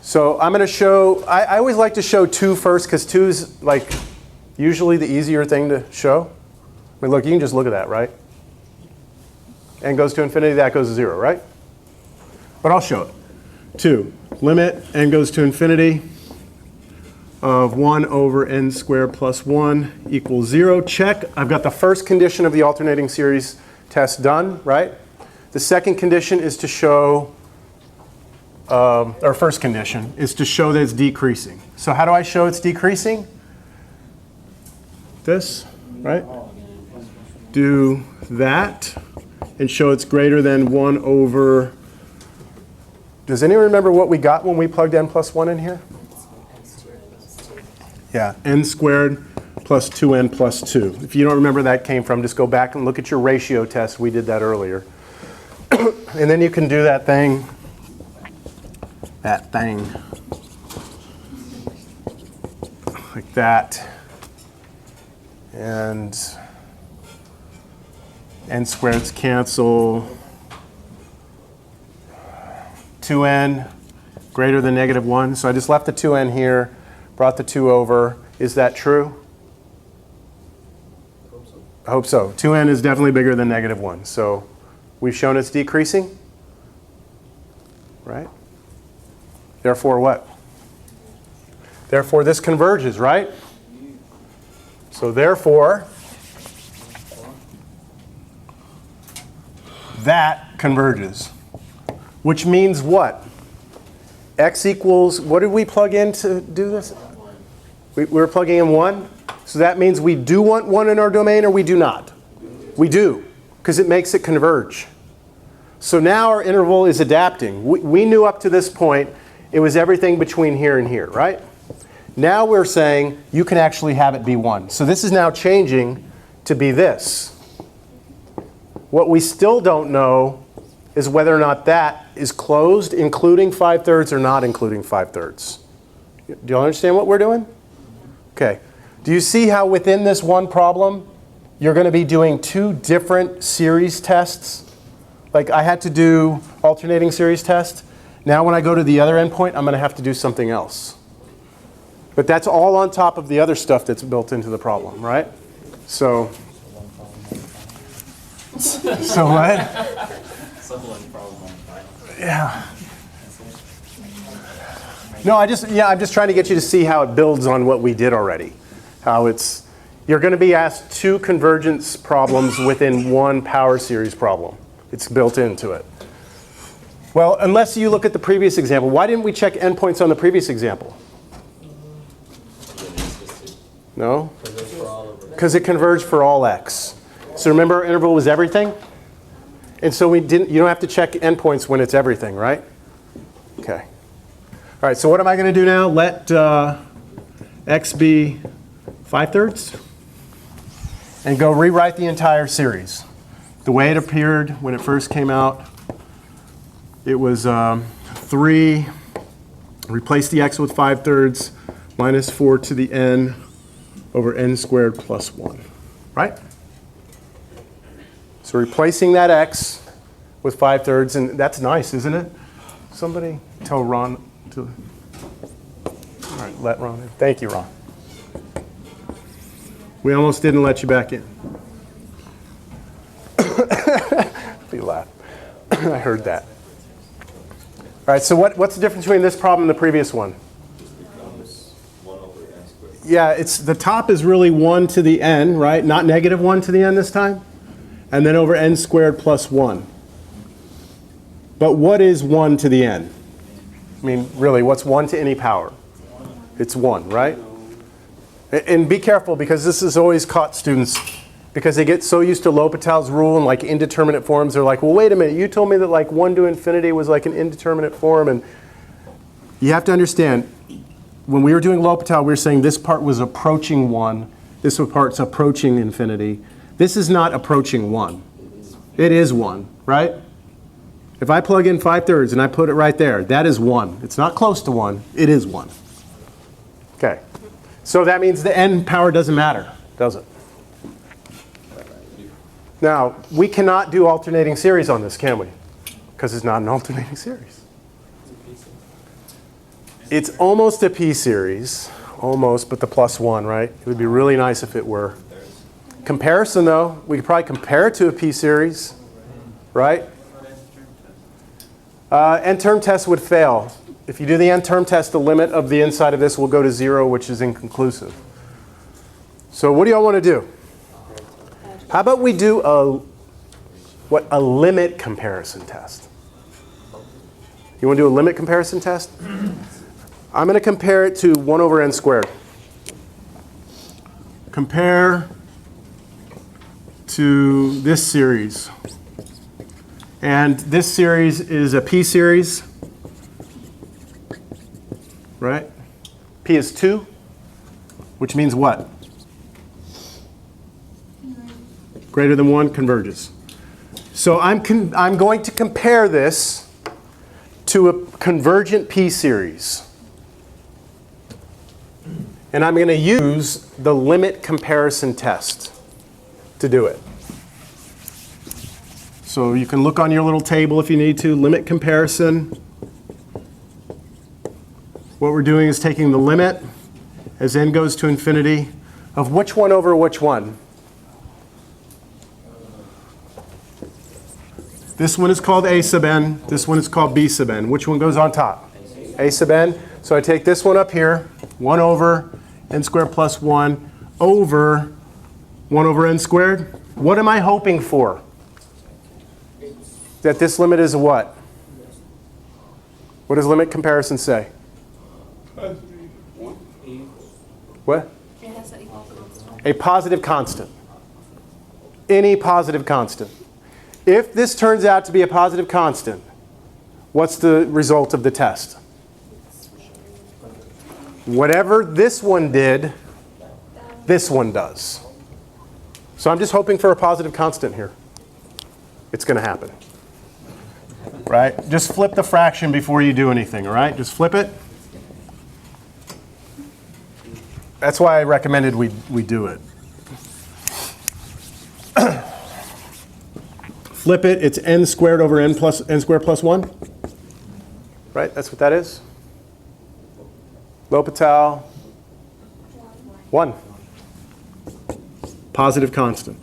So I'm going to show, I always like to show 2 first because 2 is like usually the easier thing to show. I mean, look, you can just look at that, right? N goes to infinity, that goes to 0, right? But I'll show it. 2, limit n goes to infinity of 1 over n squared plus 1 equals 0. Check. I've got the first condition of the alternating series test done, right? The second condition is to show, or first condition is to show that it's decreasing. So how do I show it's decreasing? This, right? Do that and show it's greater than 1 over, does anyone remember what we got when we plugged n plus 1 in here? Yeah, n squared plus 2n plus 2. If you don't remember that came from, just go back and look at your ratio test. We did that earlier. And then you can do that thing, like that. And n squareds cancel. 2n greater than negative 1. So I just left the 2n here, brought the 2 over. Is that true? Hope so. I hope so. 2n is definitely bigger than negative 1. So we've shown it's decreasing, right? Therefore what? Therefore this converges, right? So therefore, that converges. Which means what? X equals, what did we plug in to do this? We're plugging in 1. So that means we do want 1 in our domain or we do not? We do, because it makes it converge. So now our interval is adapting. We knew up to this point it was everything between here and here, right? Now we're saying you can actually have it be 1. So this is now changing to be this. What we still don't know is whether or not that is closed, including 5/3 or not including 5/3. Do you understand what we're doing? Okay. Do you see how within this one problem, you're going to be doing 2 different series tests? Like I had to do alternating series test. Now when I go to the other endpoint, I'm going to have to do something else. But that's all on top of the other stuff that's built into the problem, right? So what? Someone problem on file. Yeah. No, I'm just trying to get you to see how it builds on what we did already. How it's, you're going to be asked 2 convergence problems within 1 power series problem. It's built into it. Well, unless you look at the previous example, why didn't we check endpoints on the previous example? No? Because it converged for all x. So remember our interval was everything? And so you don't have to check endpoints when it's everything, right? Okay. All right, so what am I going to do now? Let x be 5/3 and go rewrite the entire series. The way it appeared when it first came out, it was 3, replace the x with 5/3, minus 4 to the n over n squared plus 1, right? So replacing that x with 5/3, and that's nice, isn't it? Somebody tell Ron to, all right, let Ron in. Thank you, Ron. We almost didn't let you back in. You laugh. I heard that. All right, so what's the difference between this problem and the previous one? Yeah, it's the top is really 1 to the n, right? Not negative 1 to the n this time. And then over n squared plus 1. But what is 1 to the n? I mean, really, what's 1 to any power? It's 1, right? And be careful, because this has always caught students, because they get so used to L'Hopital's rule and like indeterminate forms. They're like, well, wait a minute, you told me that like 1 to infinity was like an indeterminate form. And you have to understand, when we were doing L'Hopital, we were saying this part was approaching 1. This part's approaching infinity. This is not approaching 1. It is 1, right? If I plug in 5/3 and I put it right there, that is 1. It's not close to 1. It is 1. Okay. So that means the n power doesn't matter, does it? Now, we cannot do alternating series on this, can we? Because it's not an alternating series. It's almost a p series. Almost, but the plus 1, right? It would be really nice if it were. Comparison, though, we could probably compare it to a p series, right? N-term test would fail. If you do the n-term test, the limit of the inside of this will go to 0, which is inconclusive. So what do y'all want to do? How about we do a limit comparison test? You want to do a limit comparison test? I'm going to compare it to 1 over n squared. Compare to this series. And this series is a p series, right? P is 2, which means what? Greater than 1 converges. So I'm going to compare this to a convergent p series. And I'm going to use the limit comparison test to do it. So you can look on your little table if you need to, limit comparison. what we're doing is taking the limit as n goes to infinity of which one over which one? This one is called a sub n. This one is called b sub n. Which one goes on top? A sub n. So I take this one up here, 1 over n squared plus 1 over 1 over n squared. What am I hoping for? That this limit is a what? What does limit comparison say? What? It has to equal constant. A positive constant. Any positive constant. If this turns out to be a positive constant, what's the result of the test? Whatever this one did, this one does. So I'm just hoping for a positive constant here. It's going to happen. Right? Just flip the fraction before you do anything, all right? Just flip it. That's why I recommended we do it. Flip it, it's n squared over n squared plus 1. Right? That's what that is. L'Hopital, 1. Positive constant.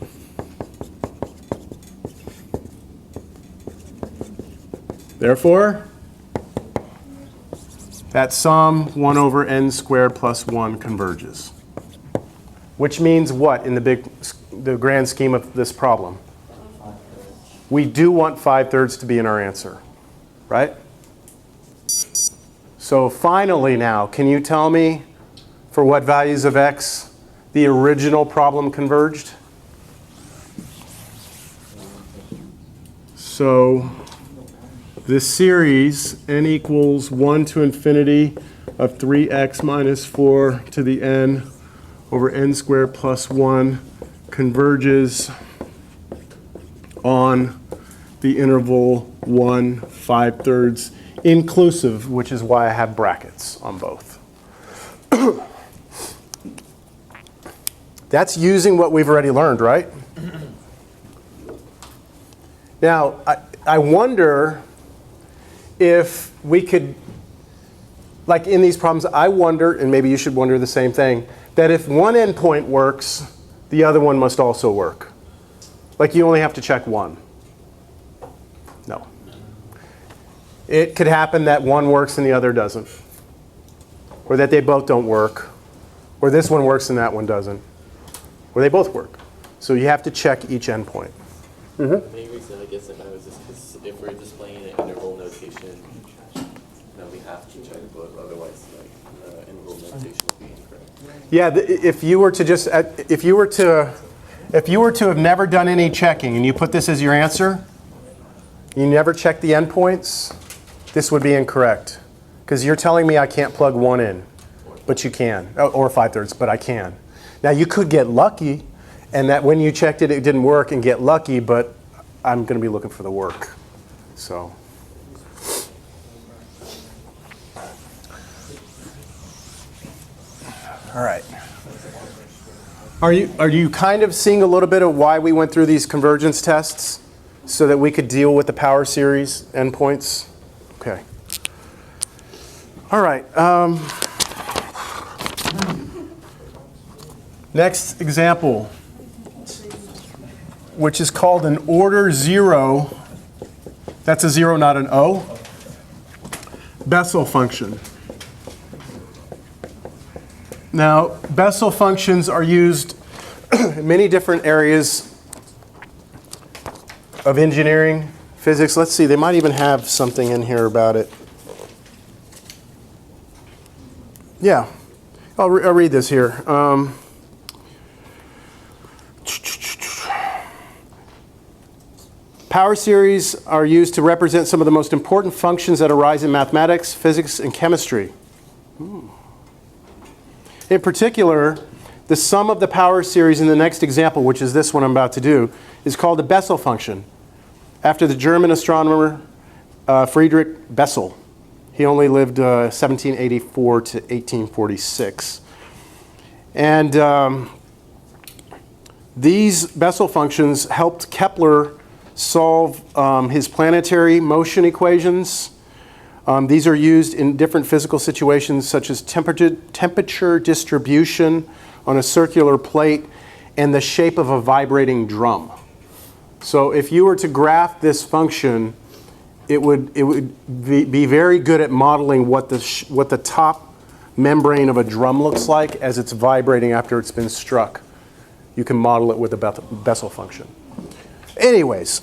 Therefore, that sum 1 over n squared plus 1 converges. Which means what in the grand scheme of this problem? We do want 5/3 to be in our answer, right? So finally now, can you tell me for what values of x the original problem converged? So this series, n equals 1 to infinity of 3x minus 4 to the n over n squared plus 1 converges on the interval 1 5/3 inclusive, which is why I have brackets on both. That's using what we've already learned, right? Now, I wonder if we could, like in these problems, I wonder, and maybe you should wonder the same thing, that if one endpoint works, the other one must also work. Like you only have to check one. No. It could happen that one works and the other doesn't. Or that they both don't work. Or this one works and that one doesn't. Or they both work. So you have to check each endpoint. The main reason I guess that matters is because if we're displaying an interval notation, we have to check both. Otherwise, like the interval notation will be incorrect. Yeah, if you were to have never done any checking and you put this as your answer, you never check the endpoints, this would be incorrect. Because you're telling me I can't plug 1 in, but you can. Or 5/3, but I can. Now you could get lucky, and that when you checked it, it didn't work, and get lucky, but I'm going to be looking for the work. So. All right. Are you kind of seeing a little bit of why we went through these convergence tests so that we could deal with the power series endpoints? Okay. All right. Next example, which is called an order 0. That's a 0, not an O. Bessel function. Now, Bessel functions are used in many different areas of engineering, physics. Let's see, they might even have something in here about it. Yeah, I'll read this here. Power series are used to represent some of the most important functions that arise in mathematics, physics, and chemistry. In particular, the sum of the power series in the next example, which is this one I'm about to do, is called the Bessel function, after the German astronomer Friedrich Bessel. He only lived 1784 to 1846. And these Bessel functions helped Kepler solve his planetary motion equations, These are used in different physical situations such as temperature distribution on a circular plate and the shape of a vibrating drum. So if you were to graph this function, it would be very good at modeling what the top membrane of a drum looks like as it's vibrating after it's been struck. You can model it with a Bessel function. Anyways,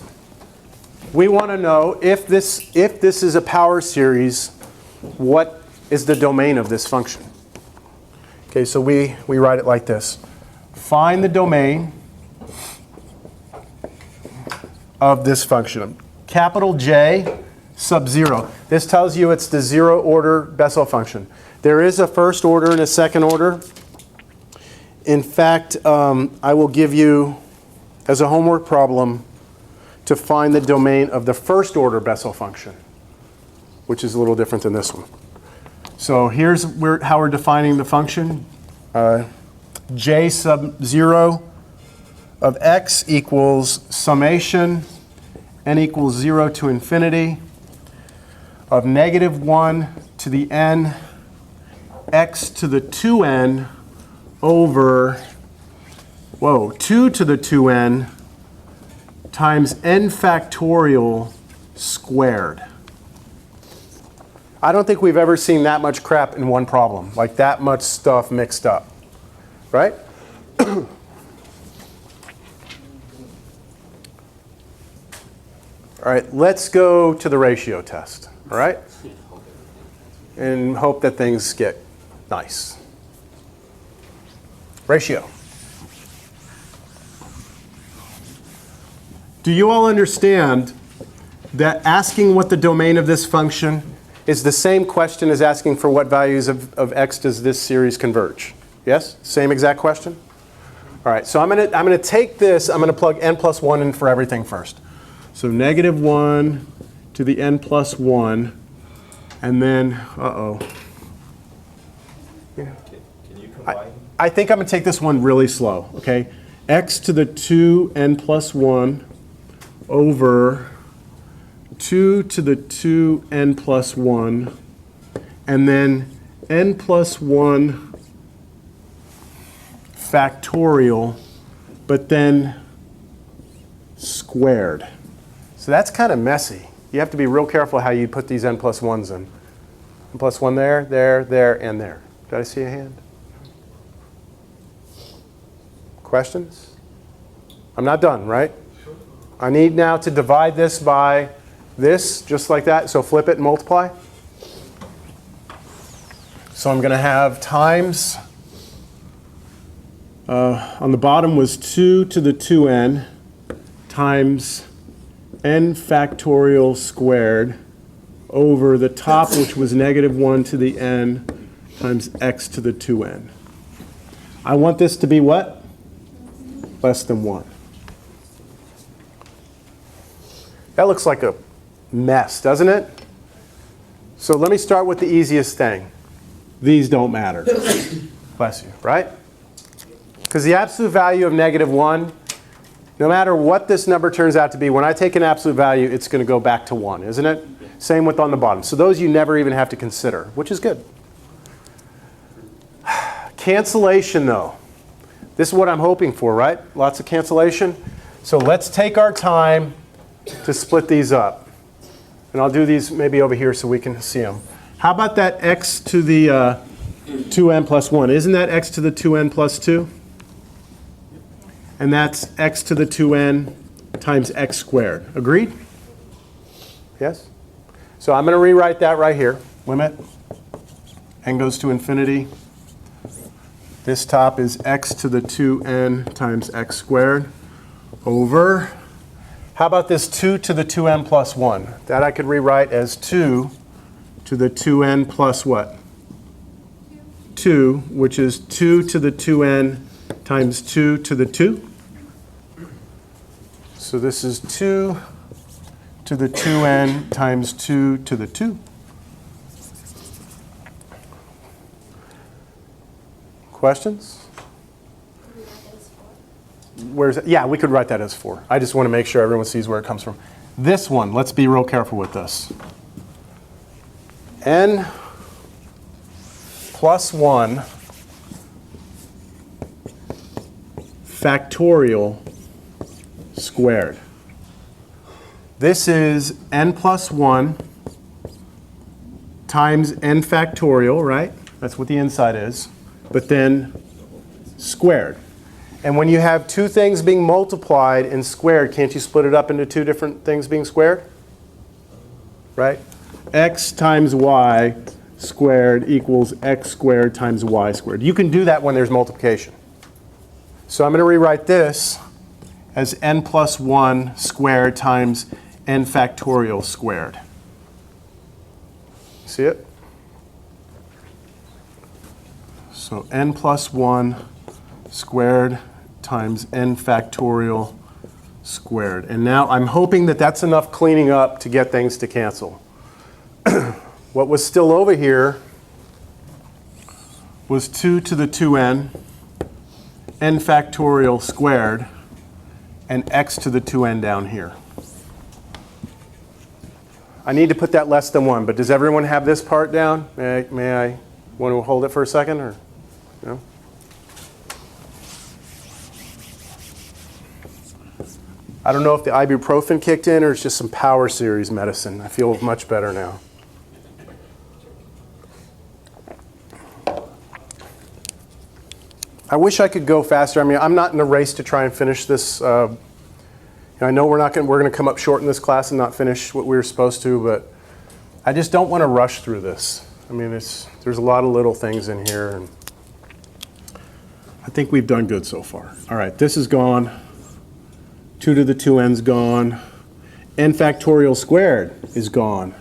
we want to know if this is a power series, what is the domain of this function? Okay, so we write it like this. Find the domain of this function. Capital J sub 0. This tells you it's the 0 order Bessel function. There is a first order and a second order. In fact, I will give you, as a homework problem, to find the domain of the first order Bessel function, which is a little different than this one. So here's how we're defining the function. J sub 0 of x equals summation n equals 0 to infinity of -1 to the n x to the 2n over, 2 to the 2n times n factorial squared. I don't think we've ever seen that much crap in one problem, like that much stuff mixed up, right? All right, let's go to the ratio test, all right? And hope that things get nice. Ratio. Do you all understand that asking what the domain of this function is the same question as asking for what values of x does this series converge? Yes? Same exact question? All right, so I'm gonna take this, I'm gonna plug n plus 1 in for everything first. So -1 to the n plus 1, and then, Can you combine? I think I'm going to take this one really slow, okay? X to the 2n plus 1 over 2 to the 2n plus 1, and then n plus 1 factorial, but then squared. So that's kind of messy. You have to be real careful how you put these n plus 1s in. N plus 1 there, there, there, and there. Did I see a hand? Questions? I'm not done, right? I need now to divide this by this, just like that. So flip it and multiply. So I'm going to have times, on the bottom was 2 to the 2n times n factorial squared over the top, which was -1 to the n times x to the 2n. I want this to be what? Less than 1. That looks like a mess, doesn't it? So let me start with the easiest thing. These don't matter. Bless you, right? Because the absolute value of -1, no matter what this number turns out to be, when I take an absolute value, it's going to go back to 1, isn't it? Same with on the bottom. So those you never even have to consider, which is good. Cancellation, though. This is what I'm hoping for, right? Lots of cancellation. So let's take our time to split these up. And I'll do these maybe over here so we can see them. How about that x to the 2n plus 1? Isn't that x to the 2n plus 2? And that's x to the 2n times x squared. Agreed? Yes? So I'm going to rewrite that right here. Limit. N goes to infinity. This top is x to the 2n times x squared over, how about this 2 to the 2n plus 1? That I could rewrite as 2 to the 2n plus what? 2, which is 2 to the 2n times 2 to the 2. So this is 2 to the 2n times 2 to the 2. Questions? Where's it? Yeah, we could write that as 4. I just want to make sure everyone sees where it comes from. This one, let's be real careful with this. n plus 1 factorial squared. This is n plus 1 times n factorial, right? That's what the inside is. But then squared. And when you have two things being multiplied and squared, can't you split it up into two different things being squared? Right? X times y squared equals x squared times y squared. You can do that when there's multiplication. So I'm going to rewrite this as n plus 1 squared times n factorial squared. See it? So n plus 1 squared times n factorial squared. And now I'm hoping that that's enough cleaning up to get things to cancel. What was still over here was 2 to the 2n, n factorial squared, and x to the 2n down here. I need to put that less than 1, but does everyone have this part down? May I want to hold it for a second? Or no? I don't know if the ibuprofen kicked in or it's just some Power Series medicine. I feel much better now. I wish I could go faster. I mean, I'm not in a race to try and finish this. I know we're going to come up short in this class and not finish what we were supposed to, but I just don't want to rush through this. I mean, there's a lot of little things in here, and I think we've done good so far. All right, this is gone. 2 to the 2n's gone. N factorial squared is gone.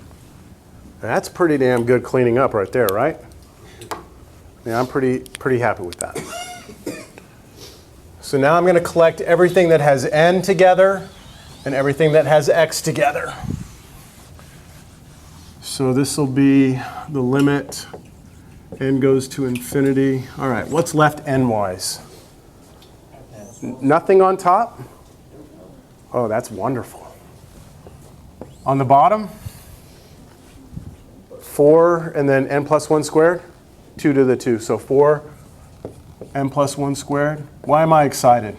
That's pretty damn good cleaning up right there, right? Yeah, I'm pretty happy with that. So now I'm going to collect everything that has n together and everything that has x together. So this will be the limit. N goes to infinity. All right, what's left n-wise? Nothing on top? Oh, that's wonderful. On the bottom? 4 and then n plus 1 squared? 2 to the 2. So 4 n plus 1 squared. Why am I excited?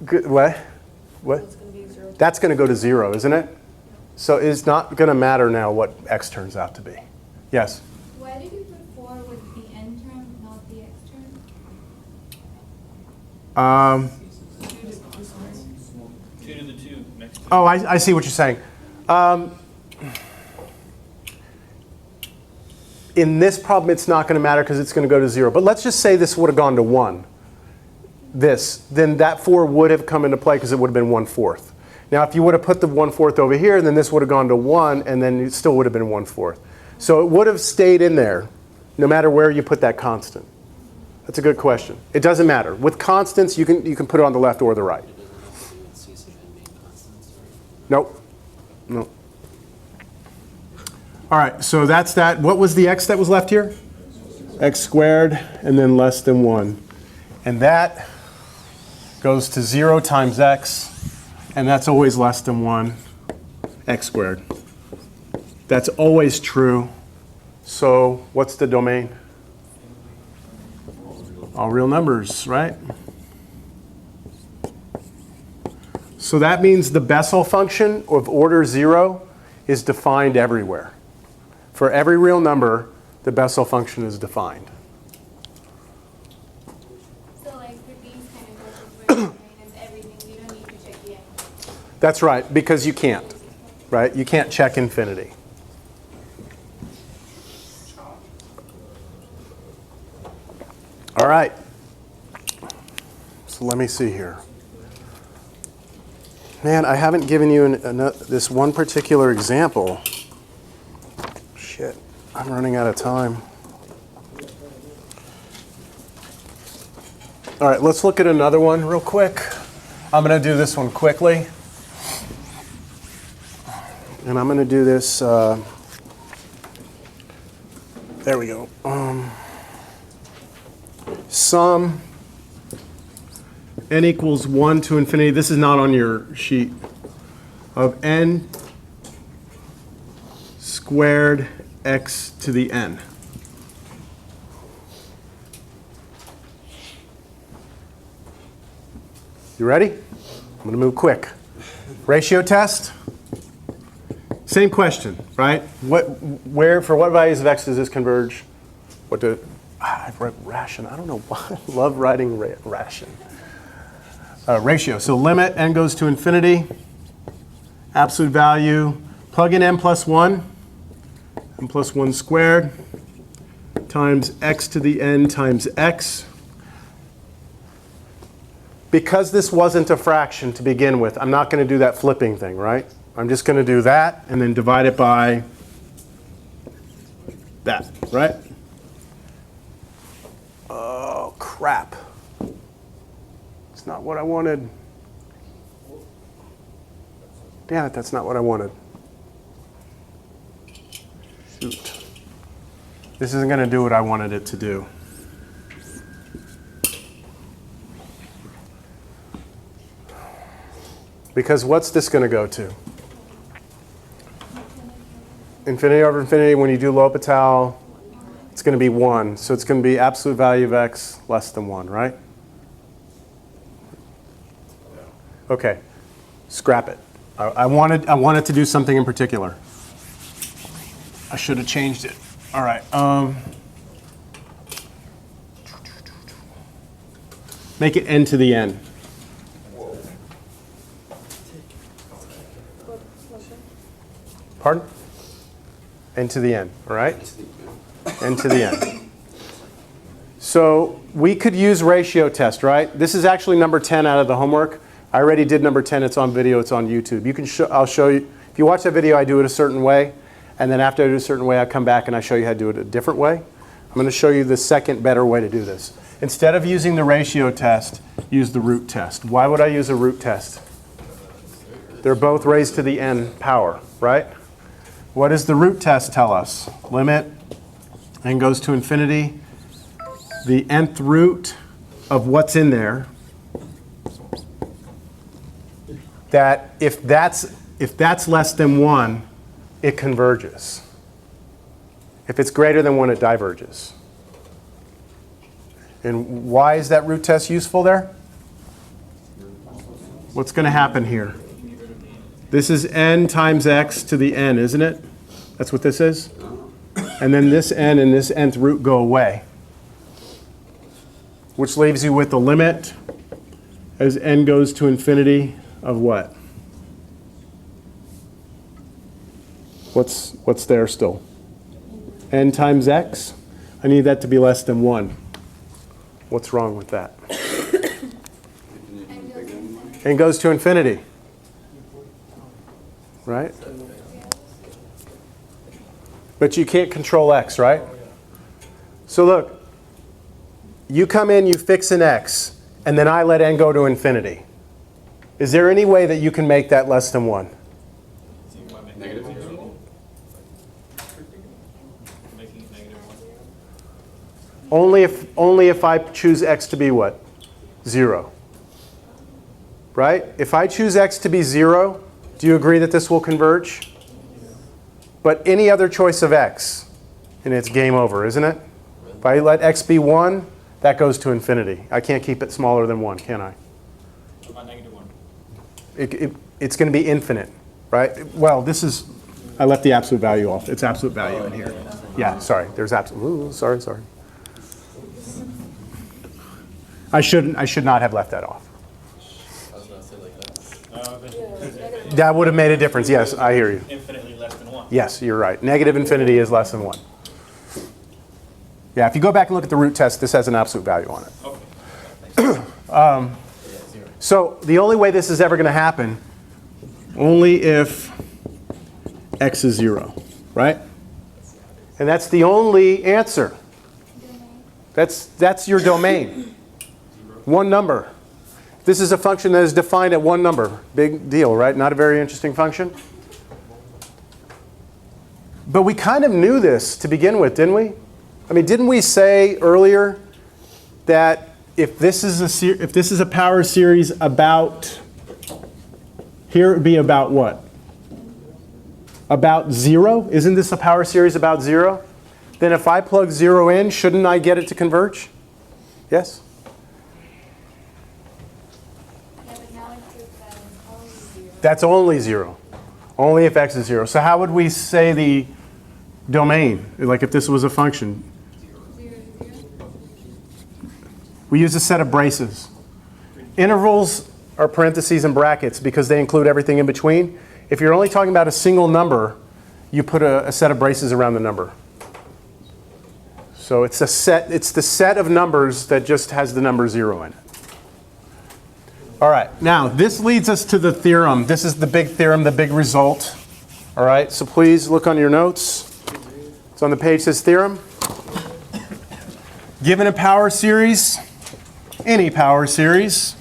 Good, what? That's going to go to 0, isn't it? So it's not going to matter now what x turns out to be. Yes? Why did you put 4 with the n term, not the x term? 2 to the 2 next to Oh, I see what you're saying. In this problem, it's not going to matter because it's going to go to 0. But let's just say this would have gone to 1. Then that 4 would have come into play because it would have been 1/4. Now, if you would have put the 1/4 over here, then this would have gone to 1, and then it still would have been 1/4. So it would have stayed in there no matter where you put that constant. That's a good question. It doesn't matter. With constants, you can put it on the left or the right. Nope. Nope. All right, so that's that. What was the x that was left here? X squared, and then less than 1. And that goes to 0 times x, and that's always less than 1, x squared. That's always true. So what's the domain? All real numbers, right? So that means the Bessel function of order 0 is defined everywhere. For every real number, the Bessel function is defined. So like for these kind of questions where it's everything, you don't need to check the n. That's right, because you can't, right? You can't check infinity. All right. So let me see here. Man, I haven't given you this one particular example. Shit, I'm running out of time. All right, let's look at another one real quick. I'm going to do this one quickly. And I'm going to do this, there we go. Sum n equals 1 to infinity. This is not on your sheet. of n squared x to the n. You ready? I'm going to move quick. Ratio test. Same question, right? For what values of x does this converge? I've read ration. I don't know why I love writing ration. Ratio. So limit n goes to infinity. Absolute value. Plug in n plus 1. N plus 1 squared times x to the n times x. Because this wasn't a fraction to begin with, I'm not going to do that flipping thing, right? I'm just going to do that and then divide it by that, right? Oh, crap. It's not what I wanted. Damn it, that's not what I wanted. Shoot. This isn't going to do what I wanted it to do. Because what's this going to go to? Infinity over infinity, when you do L'Hopital, it's going to be 1. So it's going to be absolute value of x less than 1, right? Okay, scrap it. I wanted to do something in particular. I should have changed it. All right. Make it n to the n. Pardon? N to the n, all right? N to the n. So we could use ratio test, right? This is actually number 10 out of the homework. I already did number 10. It's on video. It's on YouTube. You can I'll show you. If you watch that video, I do it a certain way. And then after I do it a certain way, I come back and I show you how to do it a different way. I'm going to show you the second better way to do this. Instead of using the ratio test, use the root test. Why would I use a root test? They're both raised to the n power, right? What does the root test tell us? Limit n goes to infinity. The nth root of what's in there, that if that's less than 1, it converges. If it's greater than 1, it diverges. And why is that root test useful there? What's going to happen here? This is n times x to the n, isn't it? That's what this is? And then this n and this nth root go away, which leaves you with the limit as n goes to infinity of what? What's there still? N times x? I need that to be less than 1. What's wrong with that? N goes to infinity. Right? But you can't control x, right? So look, you come in, you fix an x, and then I let n go to infinity. Is there any way that you can make that less than 1? Negative 0? Making it negative 1? Only if I choose x to be what? 0. Right? If I choose x to be 0, do you agree that this will converge? But any other choice of x, and it's game over, isn't it? If I let x be 1, that goes to infinity. I can't keep it smaller than 1, can I? About negative 1. It's going to be infinite, right? Well, this is, I left the absolute value off. It's absolute value in here. Yeah, sorry. There's absolute, ooh, sorry. I should not have left that off. I was going to say like that. That would have made a difference. Yes, I hear you. Infinitely less than 1. Yes, you're right. Negative infinity is less than 1. Yeah, if you go back and look at the root test, this has an absolute value on it. Okay. So the only way this is ever going to happen, only if x is 0, right? And that's the only answer. That's your domain. One number. This is a function that is defined at one number. Big deal, right? Not a very interesting function. But we kind of knew this to begin with, didn't we? I mean, didn't we say earlier that if this is a power series about Here it would be about what? About 0? Isn't this a power series about 0? Then if I plug 0 in, shouldn't I get it to converge? Yes? Yeah, but now it proves that it's only 0. That's only 0. Only if x is 0. So how would we say the domain? Like if this was a function. 0, 0. We use a set of braces. Intervals are parentheses and brackets because they include everything in between. If you're only talking about a single number, you put a set of braces around the number. So it's the set of numbers that just has the number 0 in it. All right, now this leads us to the theorem. This is the big theorem, the big result. All right, so please look on your notes. It's on the page, says theorem. Given a power series, any power series,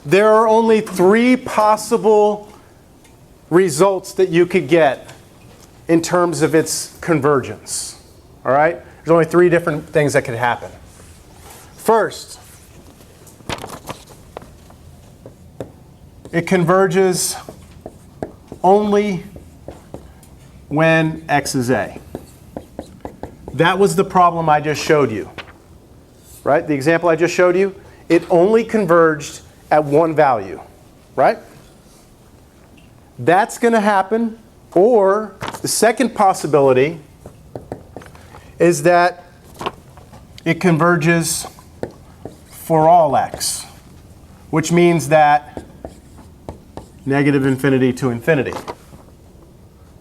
there are only 3 possible results that you could get in terms of its convergence. All right? There's only 3 different things that could happen. First, it converges only when x is a. That was the problem I just showed you. Right? The example I just showed you, it only converged at one value. Right? That's going to happen. Or the second possibility is that it converges for all x, which means that negative infinity to infinity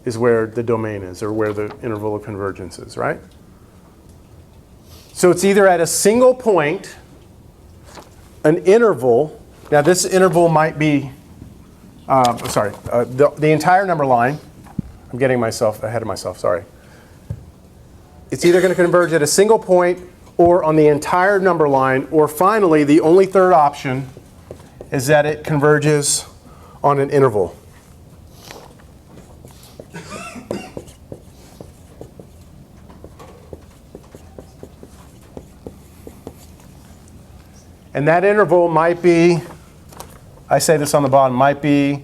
is where the domain is, or where the interval of convergence is, right? So it's either at a single point, an interval. Now this interval might be, the entire number line. I'm getting myself ahead of myself, sorry. It's either going to converge at a single point or on the entire number line, or finally, the only third option is that it converges on an interval. And that interval might be, I say this on the bottom, might be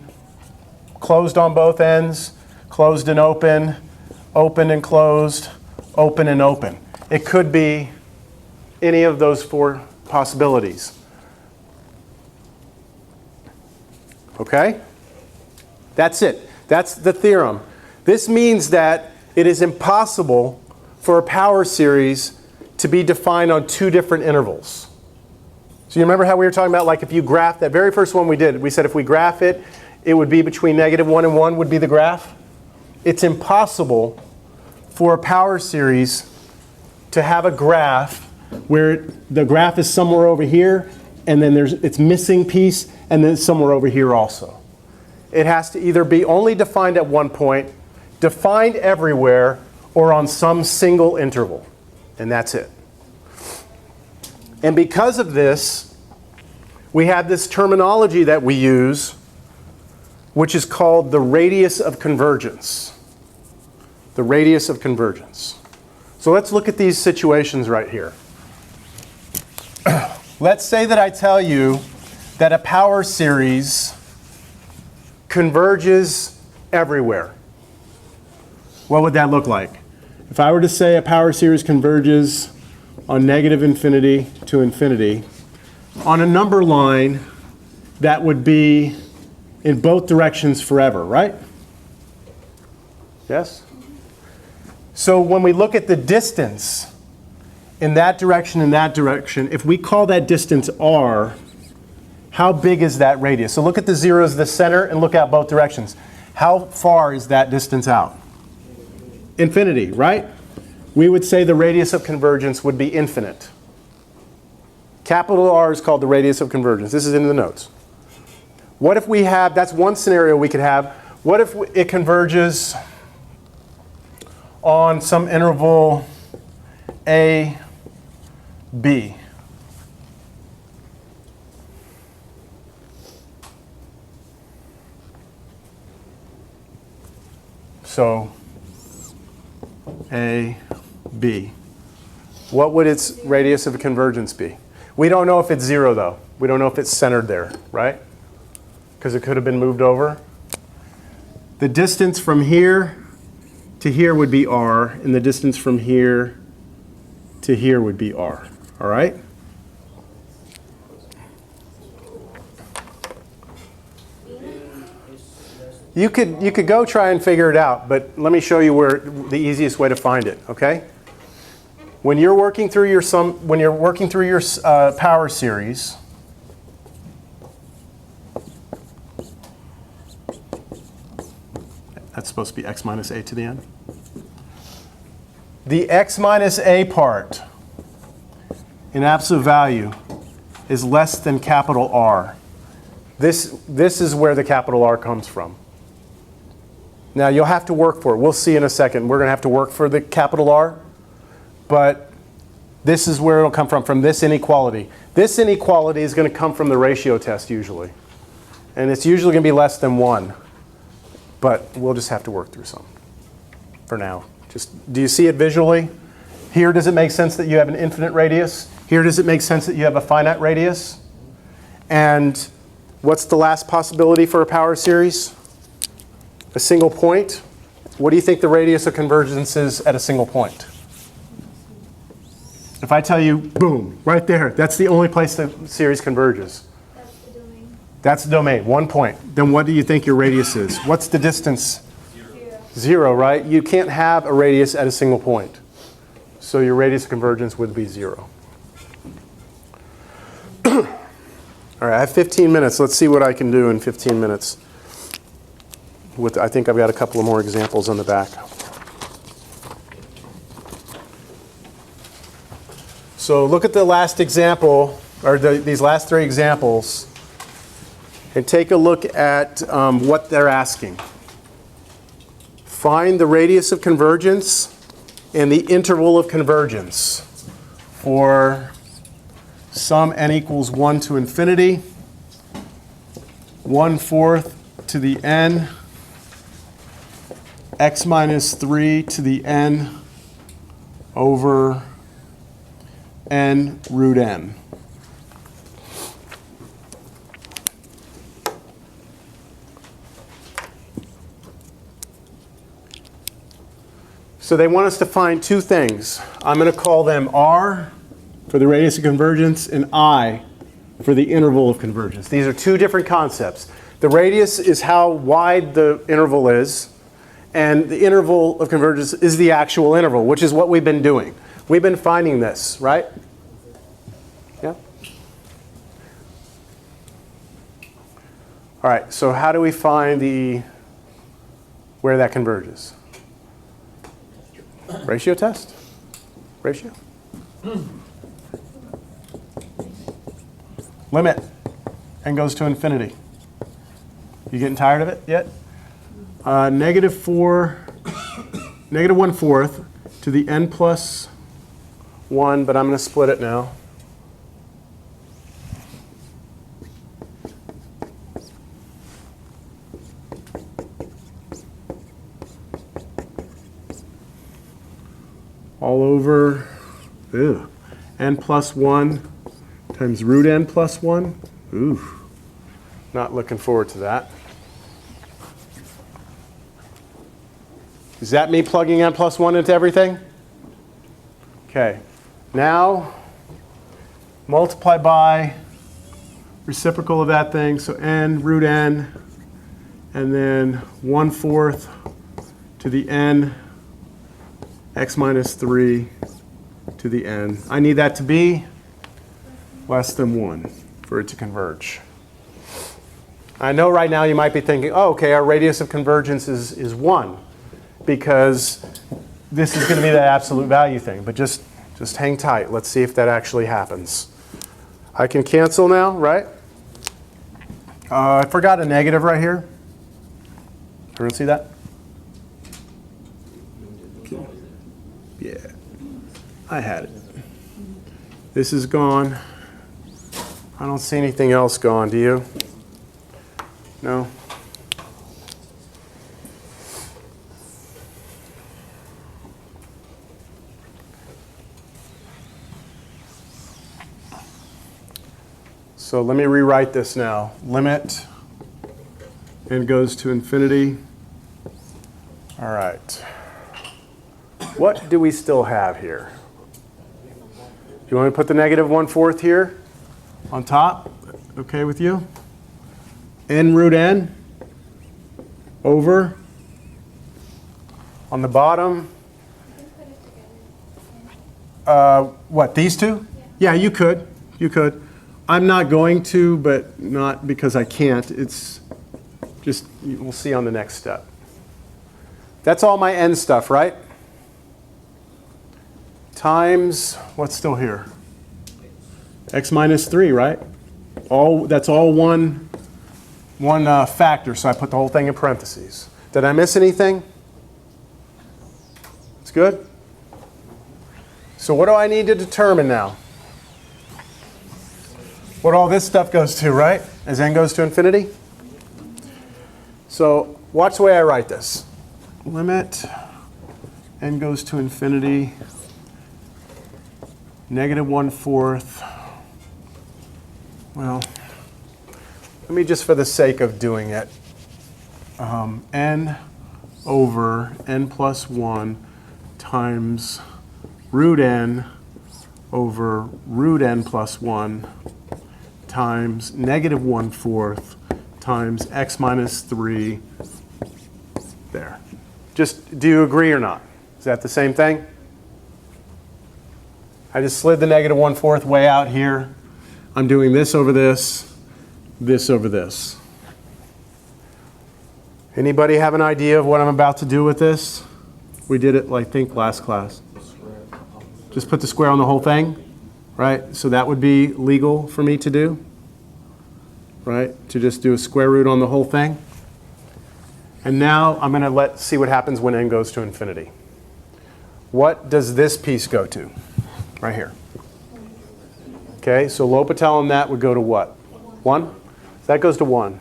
closed on both ends, closed and open, open and closed, open and open. It could be any of those 4 possibilities. Okay? That's it. That's the theorem. This means that it is impossible for a power series to be defined on 2 different intervals. So you remember how we were talking about, like, if you graph that very first one we did, we said if we graph it, it would be between -1 and 1 would be the graph. It's impossible for a power series to have a graph where the graph is somewhere over here, and then it's missing piece, and then it's somewhere over here also. It has to either be only defined at one point, defined everywhere, or on some single interval. And that's it. And because of this, we have this terminology that we use, which is called the radius of convergence. The radius of convergence. So let's look at these situations right here. Let's say that I tell you that a power series converges everywhere. What would that look like? If I were to say a power series converges on negative infinity to infinity, on a number line that would be in both directions forever, right? Yes? So when we look at the distance in that direction and that direction, if we call that distance r, how big is that radius? So look at the zeros, the center, and look out both directions. How far is that distance out? Infinity, right? We would say the radius of convergence would be infinite. Capital R is called the radius of convergence. This is in the notes. What if we have, that's one scenario we could have. What if it converges on some interval a, b? So a, b. what would its radius of convergence be? We don't know if it's 0, though. We don't know if it's centered there, right? Because it could have been moved over. The distance from here to here would be r, and the distance from here to here would be r, all right? You could go try and figure it out, but let me show you where the easiest way to find it, okay? When you're working through your power series, that's supposed to be x minus a to the n. The x minus a part in absolute value is less than capital R. This is where the capital R comes from. Now, you'll have to work for it. We'll see in a second. We're going to have to work for the capital R. But this is where it'll come from this inequality. This inequality is going to come from the ratio test usually. And it's usually going to be less than 1. But we'll just have to work through some for now. Do you see it visually? Here, does it make sense that you have an infinite radius? Here, does it make sense that you have a finite radius? And what's the last possibility for a power series? A single point. What do you think the radius of convergence is at a single point? If I tell you, boom, right there, that's the only place the series converges. That's the domain. That's the domain, 1 point. Then what do you think your radius is? What's the distance? 0. 0, right? You can't have a radius at a single point. So your radius of convergence would be 0. All right, I have 15 minutes. Let's see what I can do in 15 minutes. I think I've got a couple of more examples on the back. So look at the last example, or these last 3 examples, and take a look at what they're asking. Find the radius of convergence and the interval of convergence for sum n equals 1 to infinity, 1/4 to the n, x minus 3 to the n over n root n. So they want us to find 2 things. I'm going to call them r for the radius of convergence and I for the interval of convergence. These are 2 different concepts. The radius is how wide the interval is, and the interval of convergence is the actual interval, which is what we've been doing. We've been finding this, right? Yeah? All right, so how do we find where that converges? Ratio test? Ratio? Limit. N goes to infinity. You getting tired of it yet? Negative 1/4 to the n plus 1, but I'm going to split it now. All over n plus 1 times root n plus 1. Ooh, not looking forward to that. Is that me plugging n plus 1 into everything? Okay. Now, multiply by reciprocal of that thing. So n root n, and then 1/4 to the n x minus 3 to the n. I need that to be less than 1 for it to converge. I know right now you might be thinking, oh, okay, our radius of convergence is 1 because this is going to be that absolute value thing. But just hang tight. Let's see if that actually happens. I can cancel now, right? I forgot a negative right here. Everyone see that? Yeah, I had it. This is gone. I don't see anything else gone, do you? No? So let me rewrite this now. Limit n goes to infinity. All right. What do we still have here? You want me to put the negative 1/4 here on top? Okay with you? N root n over on the bottom. You can put it together. What, these two? Yeah, you could. You could. I'm not going to, but not because I can't. It's just, we'll see on the next step. That's all my n stuff, right? Times, what's still here? X minus 3, right? That's all one factor, so I put the whole thing in parentheses. Did I miss anything? It's good? So what do I need to determine now? What all this stuff goes to, right? As n goes to infinity? So watch the way I write this. Limit n goes to infinity, negative 1/4. Well, let me just for the sake of doing it, n over n plus 1 times root n over root n plus 1 times negative 1/4 times x minus 3 there. Just, do you agree or not? Is that the same thing? I just slid the negative 1/4 way out here. I'm doing this over this, this over this. Anybody have an idea of what I'm about to do with this? We did it, I think, last class. Just put the square on the whole thing, right? So that would be legal for me to do, right? To just do a square root on the whole thing. And now I'm going to see what happens when n goes to infinity. What does this piece go to? Right here. Okay, so L'Hopital on that would go to what? 1? So that goes to 1.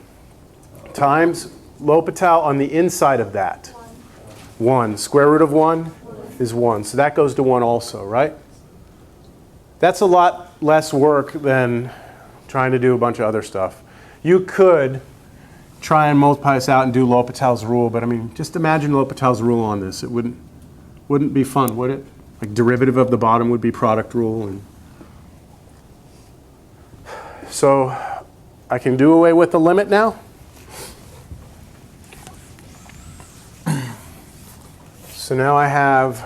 Times L'Hopital on the inside of that. 1. Square root of 1 is 1. So that goes to 1 also, right? That's a lot less work than trying to do a bunch of other stuff. You could try and multiply this out and do L'Hopital's rule, but I mean, just imagine L'Hopital's rule on this. It wouldn't be fun, would it? Like derivative of the bottom would be product rule. And so I can do away with the limit now. So now I have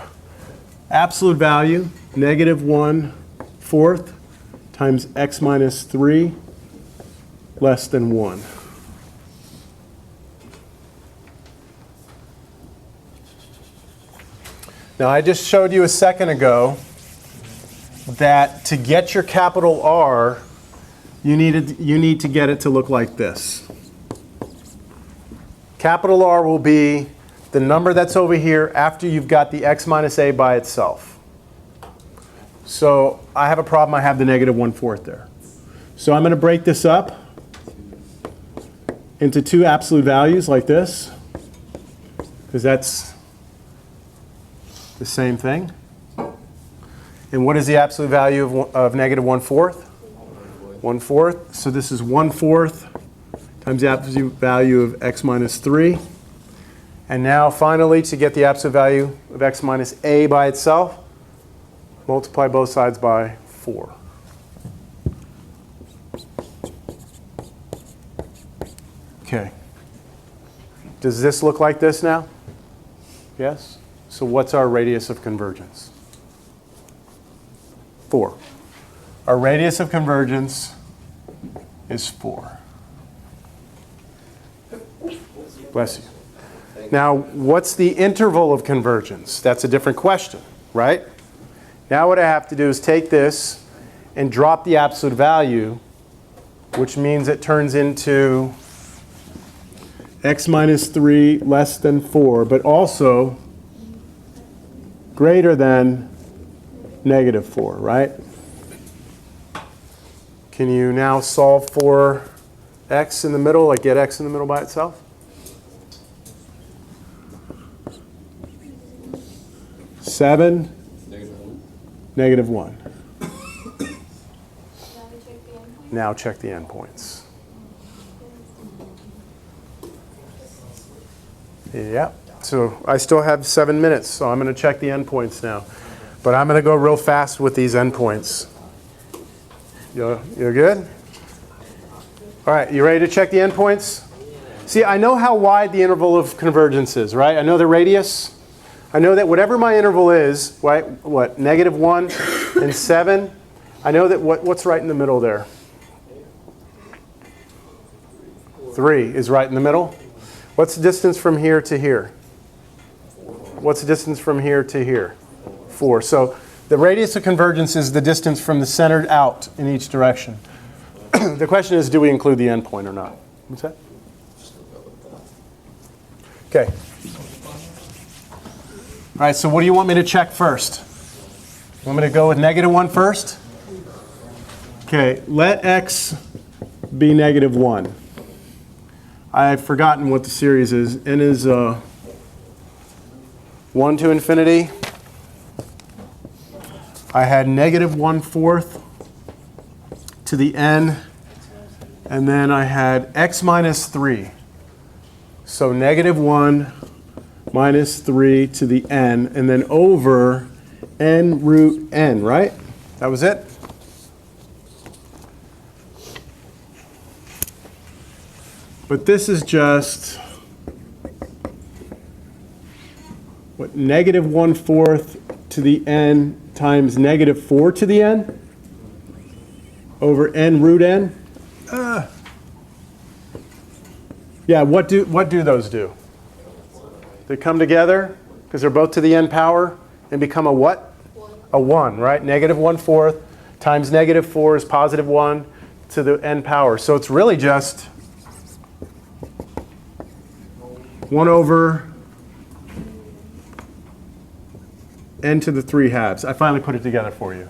absolute value, negative 1/4 times x minus 3 less than 1. Now I just showed you a second ago that to get your capital R, you need to get it to look like this. Capital R will be the number that's over here after you've got the x minus a by itself. So I have a problem. I have the negative 1/4 there. So I'm going to break this up into two absolute values like this, because that's the same thing. And what is the absolute value of negative 1/4? 1/4. So this is 1/4 times the absolute value of x minus 3. And now finally, to get the absolute value of x minus a by itself, multiply both sides by 4. Okay. Does this look like this now? Yes? So what's our radius of convergence? 4. Our radius of convergence is 4. Bless you. Now, what's the interval of convergence? That's a different question, right? Now what I have to do is take this and drop the absolute value, which means it turns into x minus 3 less than 4, but also greater than negative 4, right? Can you now solve for x in the middle, like get x in the middle by itself? Seven, Negative 1. negative 1. Now we check the endpoint. Now check the endpoints. Yeah, so I still have 7 minutes, so I'm going to check the endpoints now. But I'm going to go real fast with these endpoints. You're good? All right, you ready to check the endpoints? See, I know how wide the interval of convergence is, right? I know the radius. I know that whatever my interval is, right, what, -1 and 7, I know that what's right in the middle there? 3 is right in the middle. What's the distance from here to here? What's the distance from here to here? 4. So the radius of convergence is the distance from the center out in each direction. The question is, do we include the endpoint or not? What's that? Okay. All right, so what do you want me to check first? You want me to go with -1 first? Okay, let x be -1. I've forgotten what the series is. N is 1 to infinity. I had -1/4 to the n, and then I had x minus 3. So -1 minus 3 to the n, and then over n root n, right? That was it? But this is just, what, -1/4 to the n times -4 to the n over n root n? Yeah, what do those do? They come together because they're both to the n power and become a what? 1. A 1, right? -1/4 times -4 is +1 to the n power. So it's really just 1 over n to the 3/2. I finally put it together for you.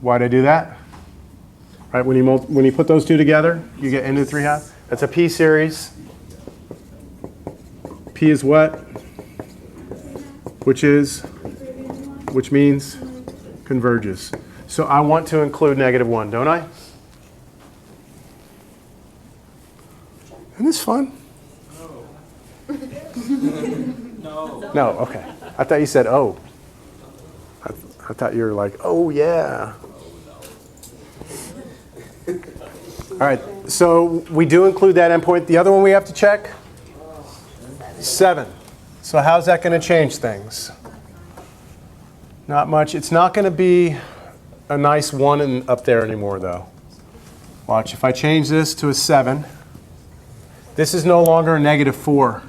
Why'd I do that? Right, when you put those two together, you get n to the 3/2. That's a p series. P is what? Which means converges. So I want to include -1, don't I? Isn't this fun? No. No, okay. I thought you said, oh. I thought you were like, oh, yeah. All right, so we do include that endpoint. The other one we have to check? 7. So how's that going to change things? Not much. It's not going to be a nice 1 up there anymore, though. Watch, if I change this to a 7, this is no longer a -4.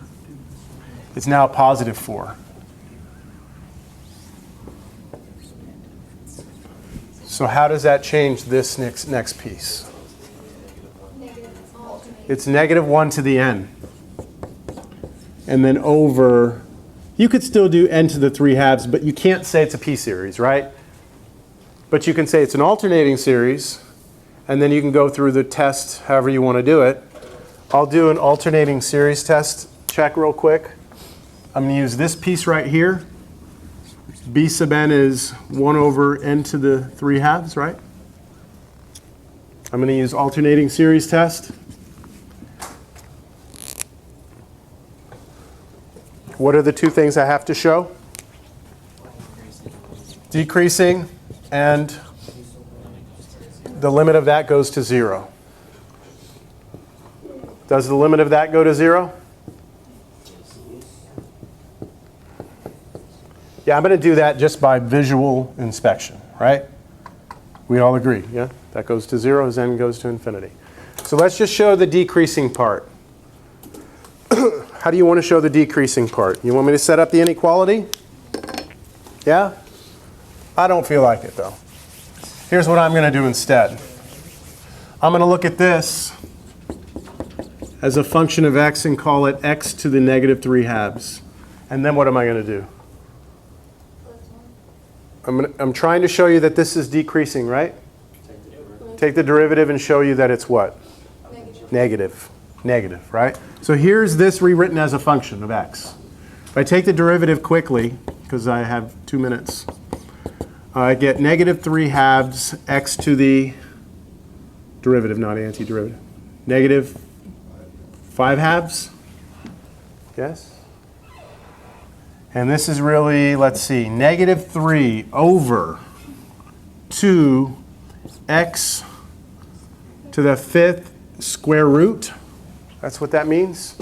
It's now a +4. So how does that change this next piece? It's -1 to the n. And then over, you could still do n to the 3/2, but you can't say it's a p series, right? But you can say it's an alternating series, and then you can go through the test however you want to do it. I'll do an alternating series test check real quick. I'm going to use this piece right here. B sub n is 1 over n to the 3/2, right? I'm going to use alternating series test. What are the two things I have to show? Decreasing, and the limit of that goes to 0. Does the limit of that go to 0? Yeah, I'm going to do that just by visual inspection, right? We all agree, yeah? That goes to 0 as n goes to infinity. So let's just show the decreasing part. How do you want to show the decreasing part? You want me to set up the inequality? Yeah? I don't feel like it, though. Here's what I'm going to do instead. I'm going to look at this as a function of x and call it x to the -3/2. And then what am I going to do? I'm trying to show you that this is decreasing, right? Take the derivative and show you that it's what? Negative. Negative, right? So here's this rewritten as a function of x. If I take the derivative quickly, because I have 2 minutes, I get negative 3 halves x to the derivative, not antiderivative. Negative 5 halves? Yes? And this is really, let's see, negative 3 over 2x to the 5th square root. That's what that means.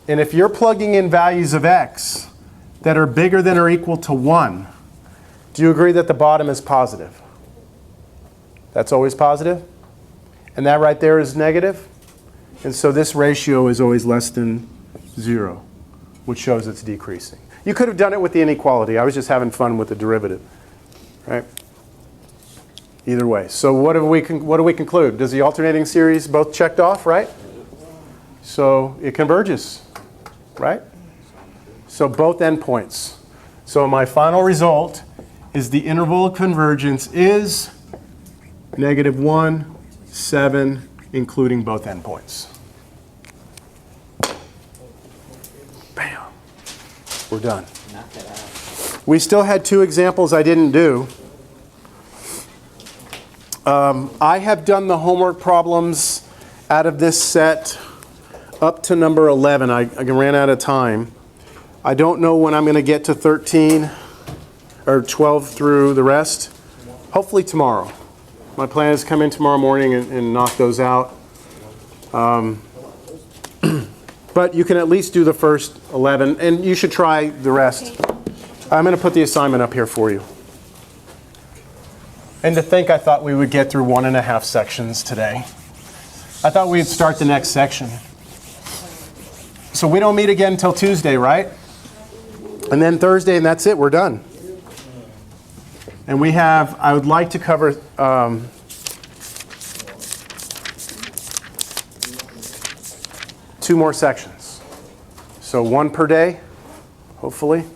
And if you're plugging in values of x that are bigger than or equal to 1, do you agree that the bottom is positive? That's always positive? And that right there is negative? And so this ratio is always less than 0, which shows it's decreasing. You could have done it with the inequality. I was just having fun with the derivative. Right? Either way. So what do we conclude? Does the alternating series both checked off, right? So it converges, right? So both endpoints. So my final result is the interval of convergence is -1, 7, including both endpoints. Bam. We're done. Knock that out. We still had 2 examples I didn't do. I have done the homework problems out of this set up to number 11. I ran out of time. I don't know when I'm going to get to 13 or 12 through the rest. Hopefully tomorrow. My plan is to come in tomorrow morning and knock those out. But you can at least do the first 11, and you should try the rest. I'm going to put the assignment up here for you. And to think I thought we would get through 1.5 sections today. I thought we'd start the next section. So we don't meet again until Tuesday, right? And then Thursday, and that's it. We're done. And we have, I would like to cover 2 more sections. So 1 per day, hopefully.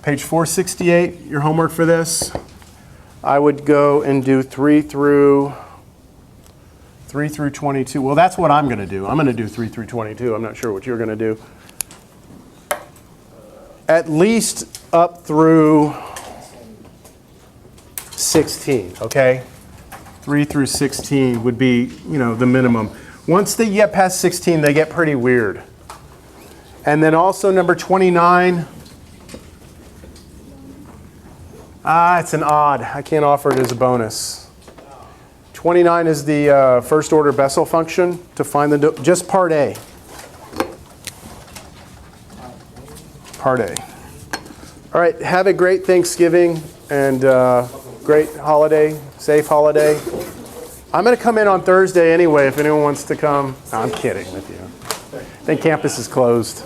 Page 468, your homework for this. I would go and do 3 through 22. Well, that's what I'm going to do. I'm going to do 3 through 22. I'm not sure what you're going to do. At least up through 16, okay? 3 through 16 would be, the minimum. Once they get past 16, they get pretty weird. And then also number 29. It's an odd. I can't offer it as a bonus. 29 is the first order Bessel function to find just part A. Part A. All right, have a great Thanksgiving and great holiday, safe holiday. I'm going to come in on Thursday anyway if anyone wants to come. No, I'm kidding with you. I think campus is closed.